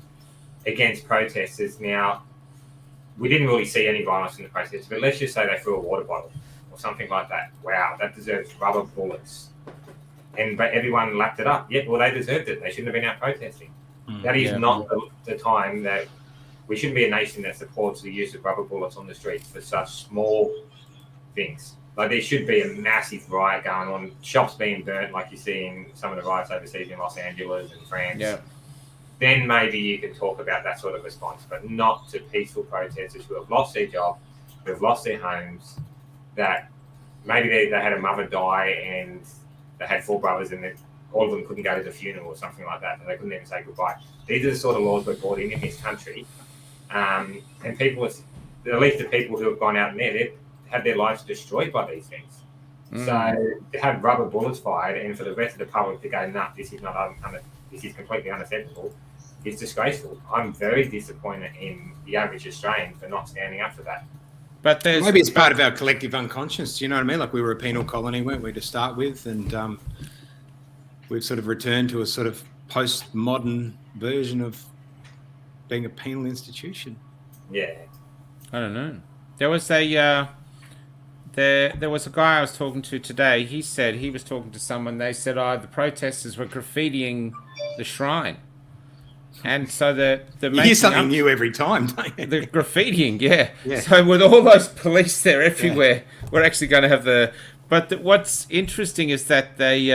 against protesters. Now, we didn't really see any violence in the protesters, but let's just say they threw a water bottle or something like that. Wow, that deserves rubber bullets. But everyone lapped it up. Yeah, well, they deserved it. They shouldn't have been out protesting. That is not the time that we shouldn't be a nation that supports the use of rubber bullets on the streets for such small things. Like, there should be a massive riot going on, shops being burnt like you see in some of the riots overseas in Los Angeles and France. Yeah. Then maybe you can talk about that sort of response, but not to peaceful protesters who have lost their job, who have lost their homes, that maybe they had a mother die and they had 4 brothers and all of them couldn't go to the funeral or something like that, and they couldn't even say goodbye. These are the sort of laws we're brought in this country. And people, at least the people who have gone out in there, they've had their lives destroyed by these things. So to have rubber bullets fired and for the rest of the public to go, nah, this is not this is completely unacceptable, is disgraceful. I'm very disappointed in the average Australian for not standing up for that. But maybe it's part of our collective unconscious. Do you know what I mean? Like, we were a penal colony, weren't we, to start with, and we've sort of returned to a sort of postmodern version of being a penal institution. Yeah, I don't know. There was a there was a guy I was talking to today. He said he was talking to someone. They said, the protesters were graffitiing the shrine. And so you hear something new every time, don't you? The graffitiing, yeah. So with all those police there everywhere, we're actually going to have the... But what's interesting is that they...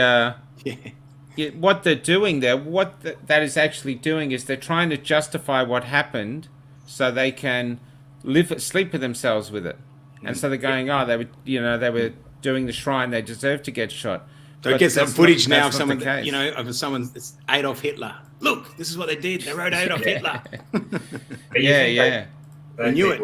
what they're doing there, that is actually doing is they're trying to justify what happened so they can sleep with themselves with it. And so they're going, they were doing the shrine, they deserve to get shot. So it gets that footage now of someone, of someone, it's Adolf Hitler. Look, this is what they did. They wrote Adolf Hitler. Yeah. They knew it.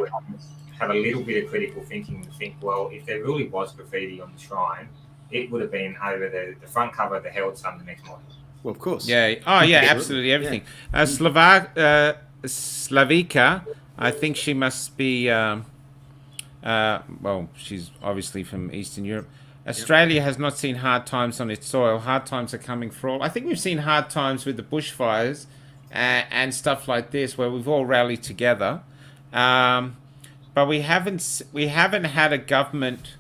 Have a little bit of critical thinking and think, well, if there really was graffiti on the shrine, it would have been over the front cover of the Herald Sun the next morning. Well, of course. Yeah. Oh, yeah, absolutely. Everything. Slavica, I think she must be, she's obviously from Eastern Europe. Australia has not seen hard times on its soil. Hard times are coming for all. I think we've seen hard times with the bushfires and stuff like this, where we've all rallied together. But we haven't had a government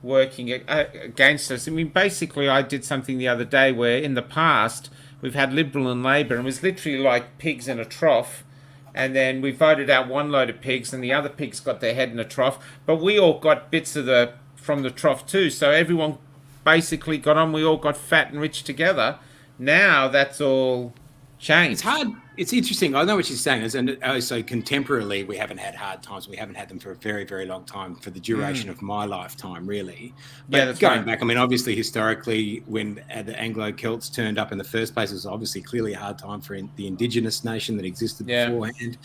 working against us. I mean, basically, I did something the other day where in the past we've had Liberal and Labor, and it was literally like pigs in a trough. And then we voted out one load of pigs, and the other pigs got their head in a trough. But we all got bits from the trough too. So everyone basically got on. We all got fat and rich together. Now that's all changed. It's hard. It's interesting. I know what you're saying. And so contemporarily, we haven't had hard times. We haven't had them for a very, very long time, for the duration of my lifetime, really. But that's going right. back, I mean, obviously, historically, when the Anglo-Celts turned up in the first place, it was obviously clearly a hard time for the indigenous nation that existed beforehand.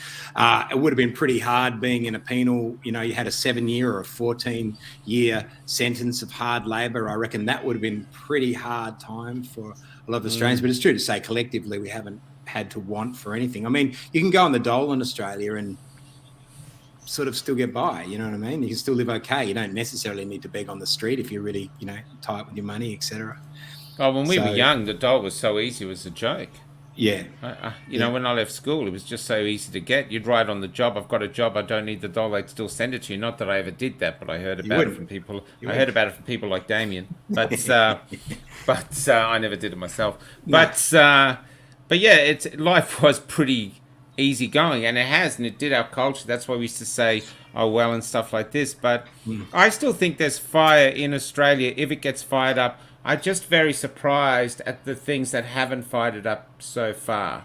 It would have been pretty hard being in a penal, you had a 7-year or a 14-year sentence of hard labour. I reckon that would have been pretty hard time for a lot of Australians. But it's true to say collectively we haven't had to want for anything. I mean, you can go on the dole in Australia and sort of still get by, you know what I mean? You can still live okay. You don't necessarily need to beg on the street if you're really, tight with your money, etc. Oh, when we were young, the dole was so easy, it was a joke. Yeah. When I left school, it was just so easy to get. You'd write on the job, I've got a job, I don't need the dole, they'd still send it to you. Not that I ever did that, but I heard about it from people. Heard about it from people like Damien. But I never did it myself. No. But yeah, life was pretty easy going, and it did our culture. That's why we used to say, oh, well, and stuff like this. But I still think there's fire in Australia. If it gets fired up, I'm just very surprised at the things that haven't fired it up so far.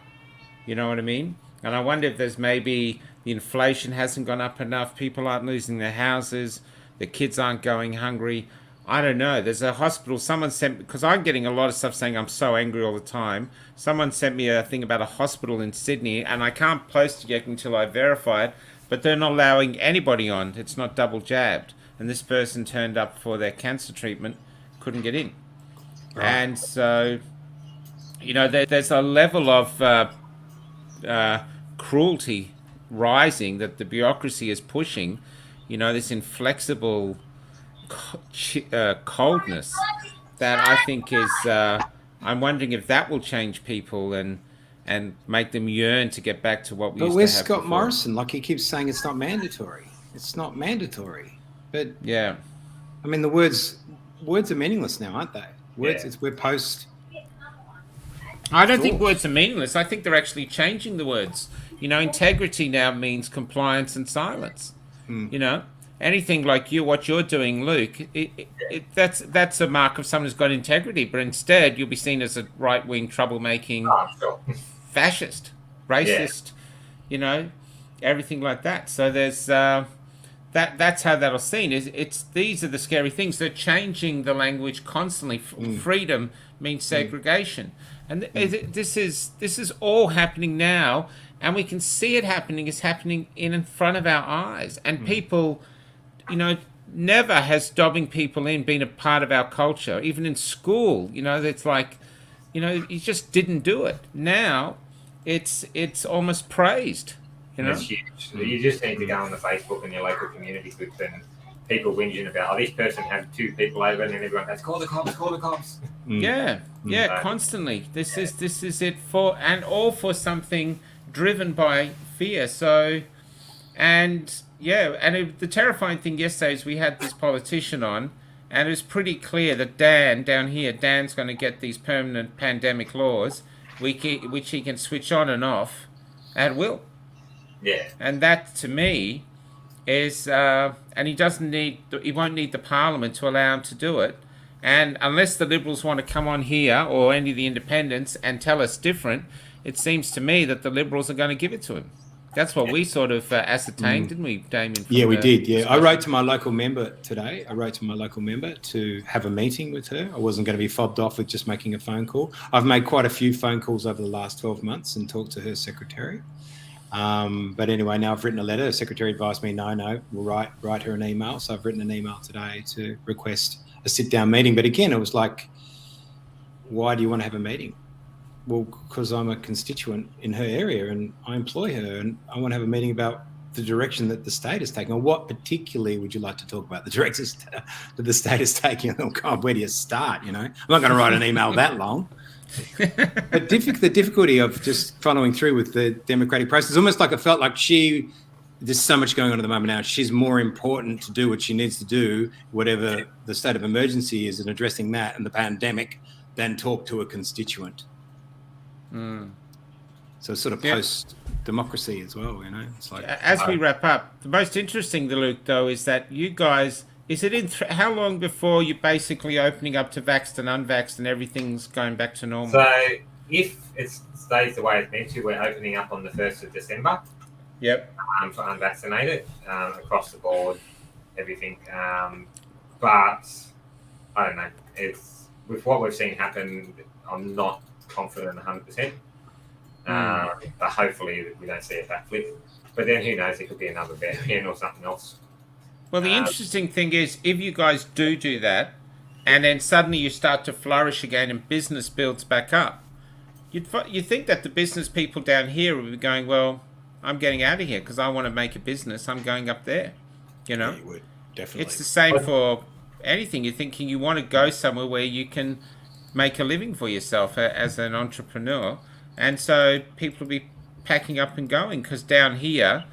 You know what I mean? And I wonder if there's maybe the inflation hasn't gone up enough. People aren't losing their houses. The kids aren't going hungry. I don't know. There's a hospital. Someone sent, because I'm getting a lot of stuff saying I'm so angry all the time. Someone sent me a thing about a hospital in Sydney, and I can't post it yet until I verify it. But they're not allowing anybody on. It's not double jabbed. And this person turned up for their cancer treatment, couldn't get in. Right. And so, there's a level of cruelty rising that the bureaucracy is pushing. This inflexible coldness that I think is I'm wondering if that will change people and make them yearn to get back to what we used to have. But where's Scott before. Morrison? Like, he keeps saying it's not mandatory. It's not mandatory. But yeah, I mean, the words are meaningless now, aren't they? We're post. I don't think words are meaningless. I think they're actually changing the words. Integrity now means compliance and silence. Anything like what you're doing, Luke, that's a mark of someone who's got integrity. But instead, you'll be seen as a right-wing, troublemaking, fascist, racist, everything like that. So there's that's how that'll seen. These are the scary things. They're changing the language constantly. Freedom means segregation, and this is all happening now, and we can see it happening. It's happening in front of our eyes, and people. Never has dobbing people in been a part of our culture. Even in school, it's like, you just didn't do it. Now, it's almost praised. It's huge. You just need to go on the Facebook and your local community groups and people whinging about, this person had 2 people over, and then everyone goes, call the cops. Yeah, constantly. This is it for, and all for something driven by fear. So, and the terrifying thing yesterday is we had this politician on, and it was pretty clear that Dan's going to get these permanent pandemic laws, which he can switch on and off at will. Yeah. And that, to me, is, and he won't need the Parliament to allow him to do it. And unless the Liberals want to come on here, or any of the independents, and tell us different, it seems to me that the Liberals are going to give it to him. That's what we sort of ascertained, didn't we, Damien? Yeah, we did. Yeah, I wrote to my local member today. To have a meeting with her. I wasn't going to be fobbed off with just making a phone call. I've made quite a few phone calls over the last 12 months and talked to her secretary. But anyway, now I've written a letter. The secretary advised me, no, we'll write her an email. So I've written an email today to request a sit-down meeting. But again, it was like, why do you want to have a meeting? Well, because I'm a constituent in her area and I employ her, and I want to have a meeting about the direction that the state is taking. Or what particularly would you like to talk about? The directions that the state is taking. Oh God, where do you start? I'm not going to write an email that long. But the difficulty of just following through with the democratic process, almost like I felt like there's so much going on at the moment now. She's more important to do what she needs to do, whatever the state of emergency is, and addressing that and the pandemic, than talk to a constituent. So it's sort of post-democracy as well, It's like, as we wrap up, the most interesting, Luke, though, is that you guys, is it in how long before you're basically opening up to vaxxed and unvaxxed and everything's going back to normal? So if it stays the way it's meant to, we're opening up on the 1st of December. Yep. For unvaccinated, across the board, everything. But I don't know. It's with what we've seen happen, I'm not confident 100%. But hopefully we don't see a backflip. But then who knows? It could be another variant or something else. Well, the interesting thing is, if you guys do that, and then suddenly you start to flourish again and business builds back up, you think that the business people down here will be going, well, I'm getting out of here because I want to make a business. I'm going up there, Yeah, you would, definitely. It's the same for anything. You're thinking you want to go somewhere where you can make a living for yourself as an entrepreneur, and so people will be packing up and going, because down here,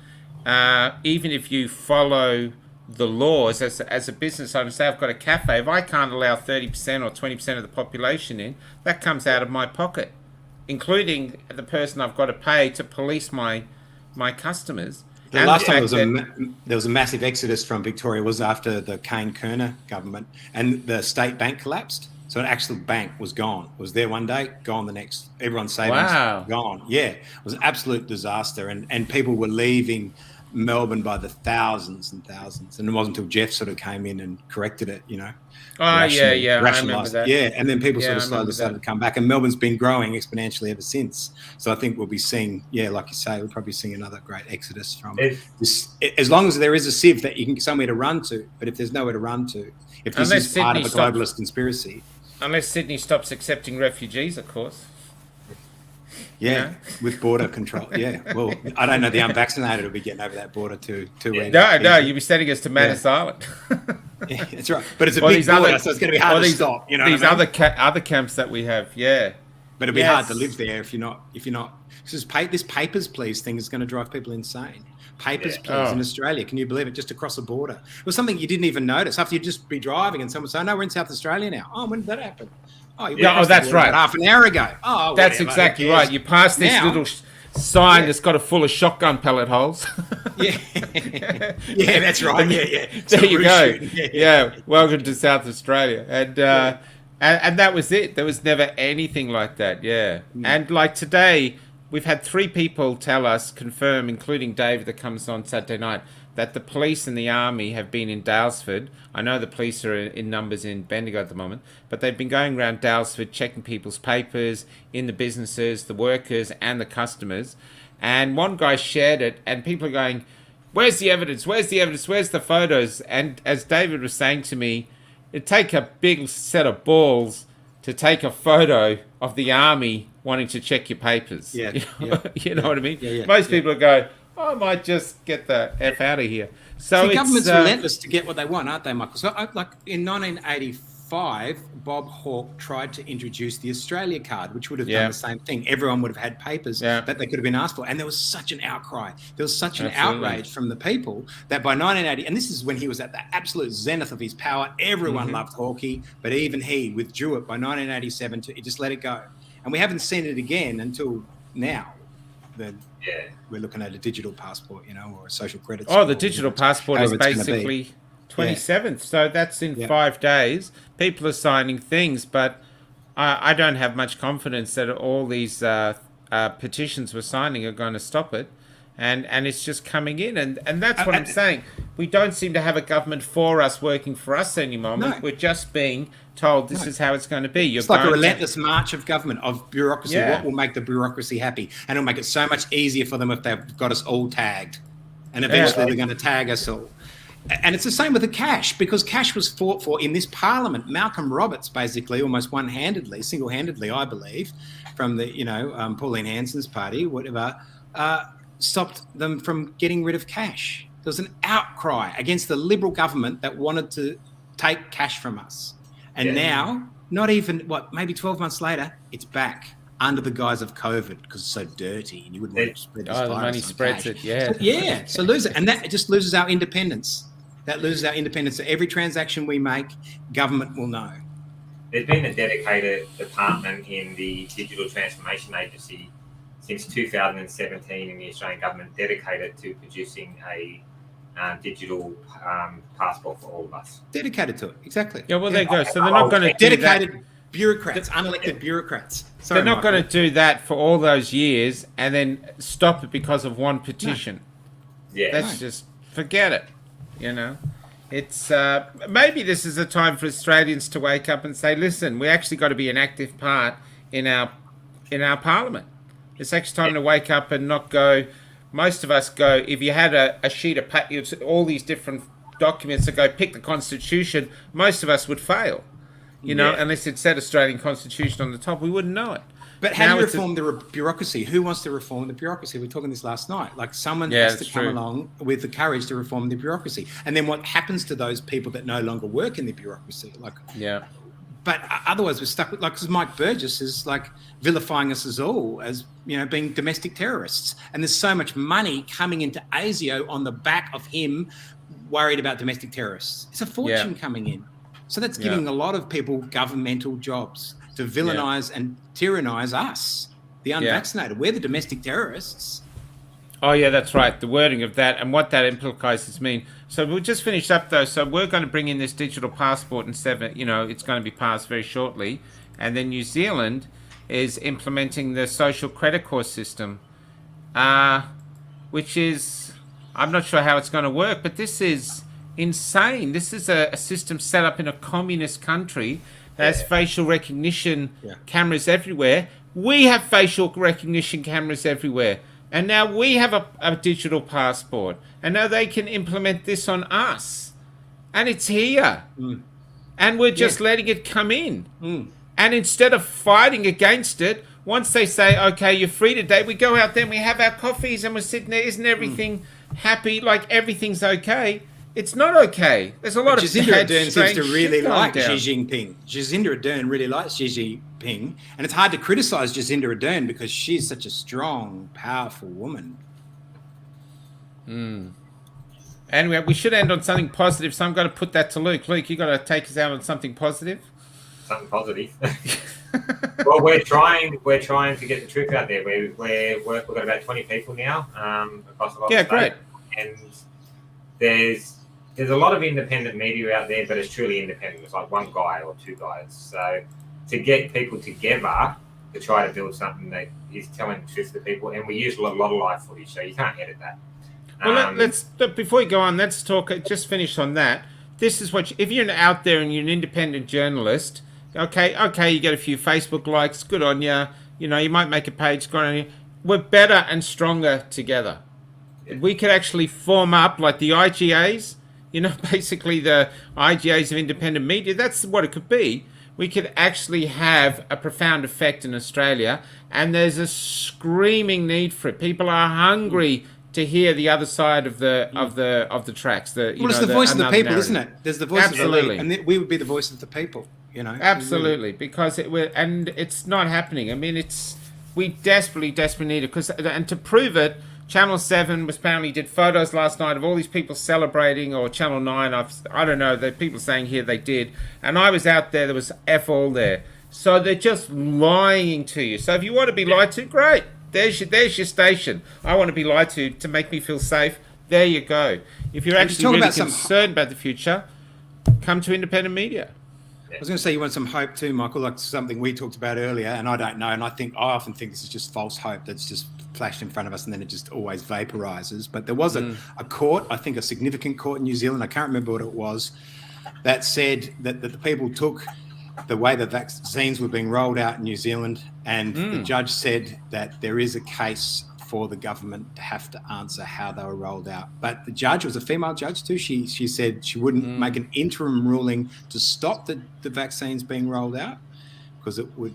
even if you follow the laws as a business owner, say I've got a cafe, if I can't allow 30% or 20% of the population in, that comes out of my pocket, including the person I've got to pay to police my customers. The last time there was a massive exodus from Victoria was after the Kane-Kerner government, and the state bank collapsed. So an actual bank was gone. It was there one day, gone the next. Everyone's savings gone. Yeah, it was an absolute disaster, and people were leaving Melbourne by the thousands and thousands, and it wasn't until Jeff sort of came in and corrected it, you know. Oh, yeah, I remember that. Yeah, and then people Yeah, sort of I remember slowly started to come back, and Melbourne's been growing exponentially ever since. So I think we'll be seeing, like you say, we'll probably seeing another great exodus from this. As long as there is a sieve that you can somewhere to run to, but if there's nowhere to run to, if this is part of a globalist conspiracy, unless Sydney stops accepting refugees, of course. Yeah, with border control. Yeah, well, I don't know. The unvaccinated will be getting over that border too. No, you'll be sending us to Manus Island. Yeah, that's right. But it's a big border, so it's going to be hard to stop. You know, these other camps that we have. Yeah, but it'll be hard to live there if you're not. Because this papers please thing is going to drive people insane. Papers please in Australia. Can you believe it? Just across the border. It was something you didn't even notice. After you'd just be driving and someone say, "Oh, no, we're in South Australia now." Oh, when did that happen? Oh, that's right. Half an hour ago. Oh, that's exactly right. You pass this little sign that's got a full of shotgun pellet holes. Yeah, that's right. Yeah. There you go. Yeah, welcome to South Australia, and that was it. There was never anything like that. Yeah, and like today, we've had 3 people tell us, confirm, including Dave that comes on Saturday night, that the police and the army have been in Daylesford. I know the police are in numbers in Bendigo at the moment, but they've been going around Daylesford checking people's papers in the businesses, the workers and the customers. And one guy shared it and people are going, where's the evidence? Where's the evidence? Where's the photos? And as David was saying to me, it'd take a big set of balls to take a photo of the army wanting to check your papers. Yeah, you know what I mean? Yeah, Most people are going, I might just get the F out of here. So government's relentless to get what they want, aren't they, Michael? So, like in 1985, Bob Hawke tried to introduce the Australia card, which would have done the same thing. Everyone would have had papers that they could have been asked for. And there was such an outcry. There was such an outrage from the people that by 1980, and this is when he was at the absolute zenith of his power, everyone loved Hawke, but even he withdrew it by 1987. He just let it go. And we haven't seen it again until now. We're looking at a digital passport, or a social credit score. The digital passport is basically 27th. So that's in 5 days. People are signing things, but I don't have much confidence that all these petitions we're signing are going to stop it. And it's just coming in. And that's what I'm saying. We don't seem to have a government for us, working for us anymore. No. We're just being told this is how it's going to be. It's like a relentless march of government, of bureaucracy. What will make the bureaucracy happy? And it'll make it so much easier for them if they've got us all tagged. And eventually they're going to tag us all. And it's the same with the cash, because cash was fought for in this parliament. Malcolm Roberts, basically, almost single-handedly, I believe, from the, Pauline Hanson's party, whatever, stopped them from getting rid of cash. There was an outcry against the Liberal government that wanted to take cash from us. And now, not even, maybe 12 months later, it's back under the guise of COVID because it's so dirty and you wouldn't want to spread this virus. The money spreads cash. it, So lose it. And that just loses our independence. That loses our independence. So every transaction we make, government will know. There's been a dedicated department in the Digital Transformation Agency since 2017 in the Australian government, dedicated to producing a digital passport for all of us. Dedicated to it, exactly. Yeah, well, there you go. So they're not going to do dedicated bureaucrats, unelected bureaucrats. They're not going to do that for all those years and then stop it because of one petition. Just forget it. It's maybe this is a time for Australians to wake up and say, listen, we actually got to be an active part in our parliament. It's actually time to wake up and not go. Most of us go, if you had a sheet of paper, all these different documents that go pick the Constitution, most of us would fail. Unless it said Australian Constitution on the top, we wouldn't know it. But how do you reform the bureaucracy? Who wants to reform the bureaucracy? We were talking this last night. Like someone has to come along with the courage to reform the bureaucracy. And then what happens to those people that no longer work in the bureaucracy? But otherwise, we're stuck with, because Mike Burgess is vilifying us as all as, being domestic terrorists. And there's so much money coming into ASIO on the back of him worried about domestic terrorists. It's a fortune coming in. So that's giving a lot of people governmental jobs to villainize and tyrannize us, the unvaccinated. We're the domestic terrorists. Oh, yeah, that's right. The wording of that and what that implies mean. So we'll just finish up, though. So we're going to bring in this digital passport in it's going to be passed very shortly. And then New Zealand is implementing the social credit score system, which is, I'm not sure how it's going to work, but this is insane. This is a system set up in a communist country that has facial recognition cameras everywhere. We have facial recognition cameras everywhere. And now we have a digital passport. And now they can implement this on us. And it's here. And we're just letting it come in. And instead of fighting against it, once they say, okay, you're free today, we go out there and we have our coffees and we're sitting there. Isn't everything happy? Like everything's okay? It's not okay. There's a lot of Jacinda Ardern seems to really like down. Xi Jinping. Jacinda Ardern really likes Xi Jinping. And it's hard to criticise Jacinda Ardern because she's such a strong, powerful woman. Anyway, we should end on something positive, so I'm going to put that to Luke. Luke, you got to take us out on something positive. Something positive. Well, we're trying to get the trip out there. We've got about 20 people now across the whole state. Great. And there's a lot of independent media out there, but it's truly independent. It's like one guy or two guys. So to get people together to try to build something that is telling the truth to people, and we use a lot of live footage, so you can't edit that. Well, let's before you go on, let's talk. Just finish on that. This is what if you're out there and you're an independent journalist. Okay, you get a few Facebook likes. Good on you. You know, you might make a page. Good on you. We're better and stronger together. We could actually form up like the IGAs. You know, basically the IGAs of independent media. That's what it could be. We could actually have a profound effect in Australia, and there's a screaming need for it. People are hungry to hear the other side of the tracks. It's the voice of the people, narrative. isn't it? There's the voice of the elite, and we would be the voice of the people. You know, absolutely, because it's not happening. I mean, we desperately need it and to prove it, Channel 7 apparently did photos last night of all these people celebrating, or Channel 9. I don't know. The people saying here they did, and I was out there. There was F all there. So they're just lying to you. So if you want to be lied to, great. There's your station. I want to be lied to make me feel safe. There you go. If you're actually really concerned about the future, come to independent media. I was going to say you want some hope too, Michael, like something we talked about earlier, and I don't know, and I often think this is just false hope that's just flashed in front of us and then it just always vaporizes. But there was a court, I think a significant court in New Zealand, I can't remember what it was, that said that the people took the way the vaccines were being rolled out in New Zealand, and the judge said that there is a case for the government to have to answer how they were rolled out. But the judge was a female judge too. She said she wouldn't make an interim ruling to stop the vaccines being rolled out because it would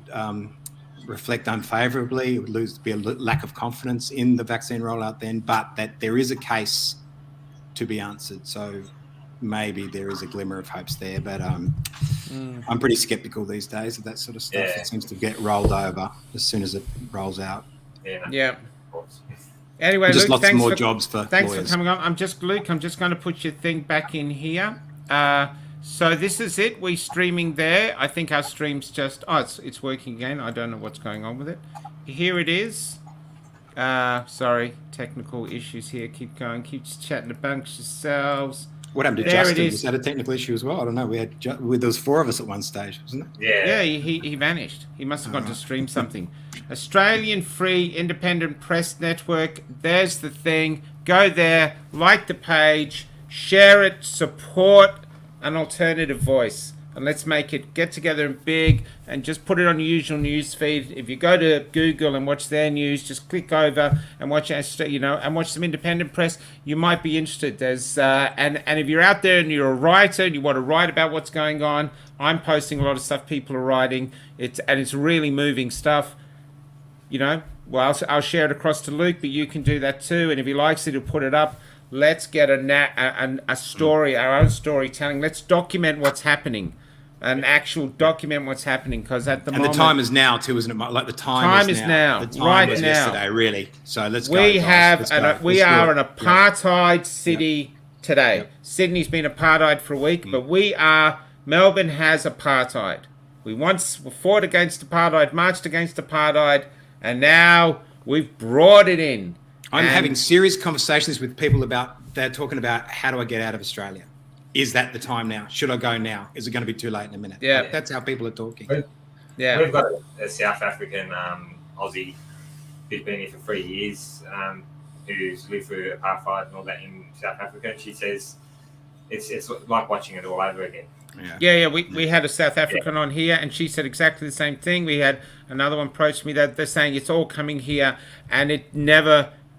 reflect unfavourably. It would be a lack of confidence in the vaccine rollout then, but that there is a case to be answered. So maybe there is a glimmer of hopes there, but I'm pretty sceptical these days of that sort of stuff. It seems to get rolled over as soon as it rolls out. Yeah. Anyway, just Luke, lots more jobs for thanks lawyers. for coming on. I'm just going to put your thing back in here. So this is it. We're streaming there. I think our stream's just it's working again. I don't know what's going on with it. Here it is. Sorry, technical issues here. Keep going. Keep chatting amongst yourselves. What happened to there Justin? Was that a technical issue as well? I don't know. There was 4 of us at one stage, wasn't it? Yeah. Yeah, he vanished. He must have gone to stream something. Australian Free Independent Press Network. There's the thing. Go there, like the page, share it, support an alternative voice. And let's make it get together and big and just put it on your usual news feed. If you go to Google and watch their news, just click over and watch and watch some independent press. You might be interested. There's and if you're out there and you're a writer and you want to write about what's going on, I'm posting a lot of stuff people are writing. It's really moving stuff. Well, I'll share it across to Luke, but you can do that too. And if he likes it, he'll put it up. Let's get a story, our own storytelling. Let's document what's happening. An actual document what's happening, because at the moment... And the time is now too, isn't it? Like the time is now. The time right was now. yesterday, really. So let's go. We We are an apartheid city today. Yep. Sydney's been apartheid for a week, but Melbourne has apartheid. We once fought against apartheid, marched against apartheid, and now we've brought it in. I'm having serious conversations with people they're talking about, how do I get out of Australia? Is that the time now? Should I go now? Is it going to be too late in a minute? Yeah. That's how people are talking. Yeah. We've got a South African Aussie who's been here for 3 years. who's lived through apartheid and all that in South Africa, and she says it's like watching it all over again. Yeah. We had a South African on here, and she said exactly the same thing. We had another one approach me that they're saying it's all coming here, and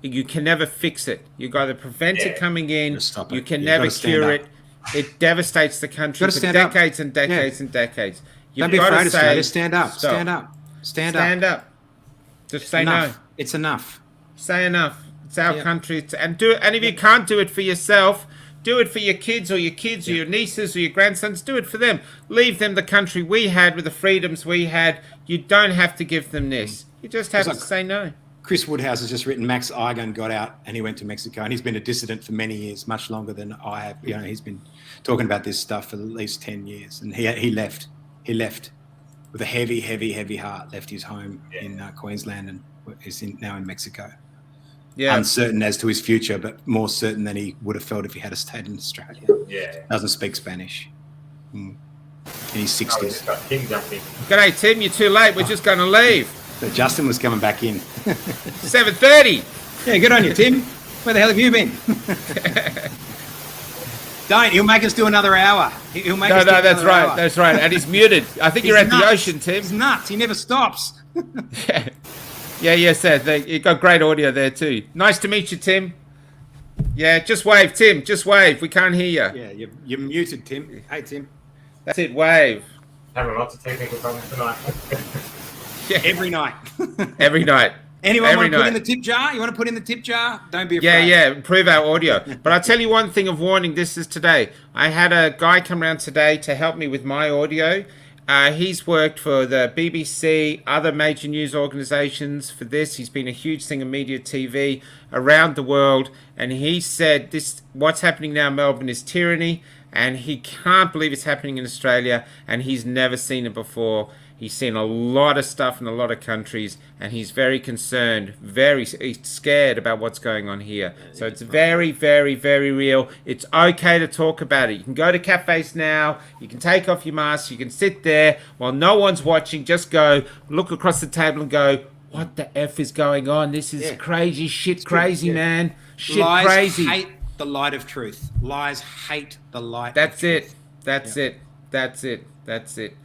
you can never fix it. You got to prevent it coming in. You can never cure it. It devastates the country for decades and decades and decades. Don't be afraid, Australia. Stand up. Stand up. Stand up. Just say no. It's enough. Say enough. It's our country. And if you can't do it for yourself, do it for your kids or your nieces or your grandsons. Do it for them. Leave them the country we had with the freedoms we had. You don't have to give them this. You just have to say no. Chris Woodhouse has just written Max Igan got out and he went to Mexico, and he's been a dissident for many years, much longer than I have. You know, he's been talking about this stuff for at least 10 years, and he left. He left with a heavy, heavy, heavy heart. Left his home in Queensland and is now in Mexico. Yeah, uncertain as to his future, but more certain than he would have felt if he had stayed in Australia. Yeah, doesn't speak Spanish. In his 60s. G'day, Tim. You're too late. We're just going to leave. So Justin was coming back in. 7:30. Yeah, good on you, Tim. Where the hell have you been? Don't. He'll make us do another hour. He'll make us do that's right. Hour. That's right. And he's muted. I think you're at the ocean, Tim. He's nuts. He never stops. You got great audio there too. Nice to meet you, Tim. Yeah, just wave, Tim. Just wave. We can't hear you. Yeah, you're muted, Tim. Hey, Tim. That's it. Wave. Having lots of technical problems tonight. Every night. Every night. Anyone want to put in the tip jar? You want to put in the tip jar? Don't be afraid. Yeah, improve our audio. But I'll tell you one thing of warning, this is today. I had a guy come around today to help me with my audio. He's worked for the BBC, other major news organisations for this. He's been a huge thing in media TV around the world. And he said what's happening now in Melbourne is tyranny. And he can't believe it's happening in Australia. And he's never seen it before. He's seen a lot of stuff in a lot of countries, and he's very concerned, very scared about what's going on here. So it's very, very, very real. It's okay to talk about it. You can go to cafes now. You can take off your mask. You can sit there while no one's watching. Just go, look across the table and go, what the F is going on? This is crazy shit, crazy, man. Shit, Lies crazy. Hate the light of truth. Lies hate the light That's of truth. it. That's it. That's it. That's it.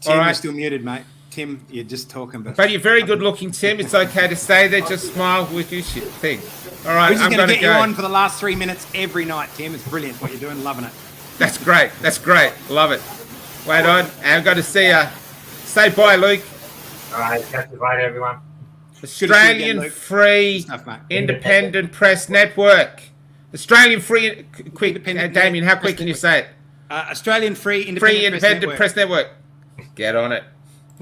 Tim, you're still muted, mate. Tim, you're just talking. But you're very good looking, Tim. It's okay to stay there. Just smile with your shit thing. All right, I'm going to get you on for the last 3 minutes every night, Tim. It's brilliant what you're doing. Loving it. That's great. That's great. Love it. Wait on. I've got to see you. Say bye, Luke. All right, catch you later, everyone. Australian Free Independent Press Network. Australian Free... Quick, Damien, how quick can you say it? Australian Free Independent Press Network. Get on it.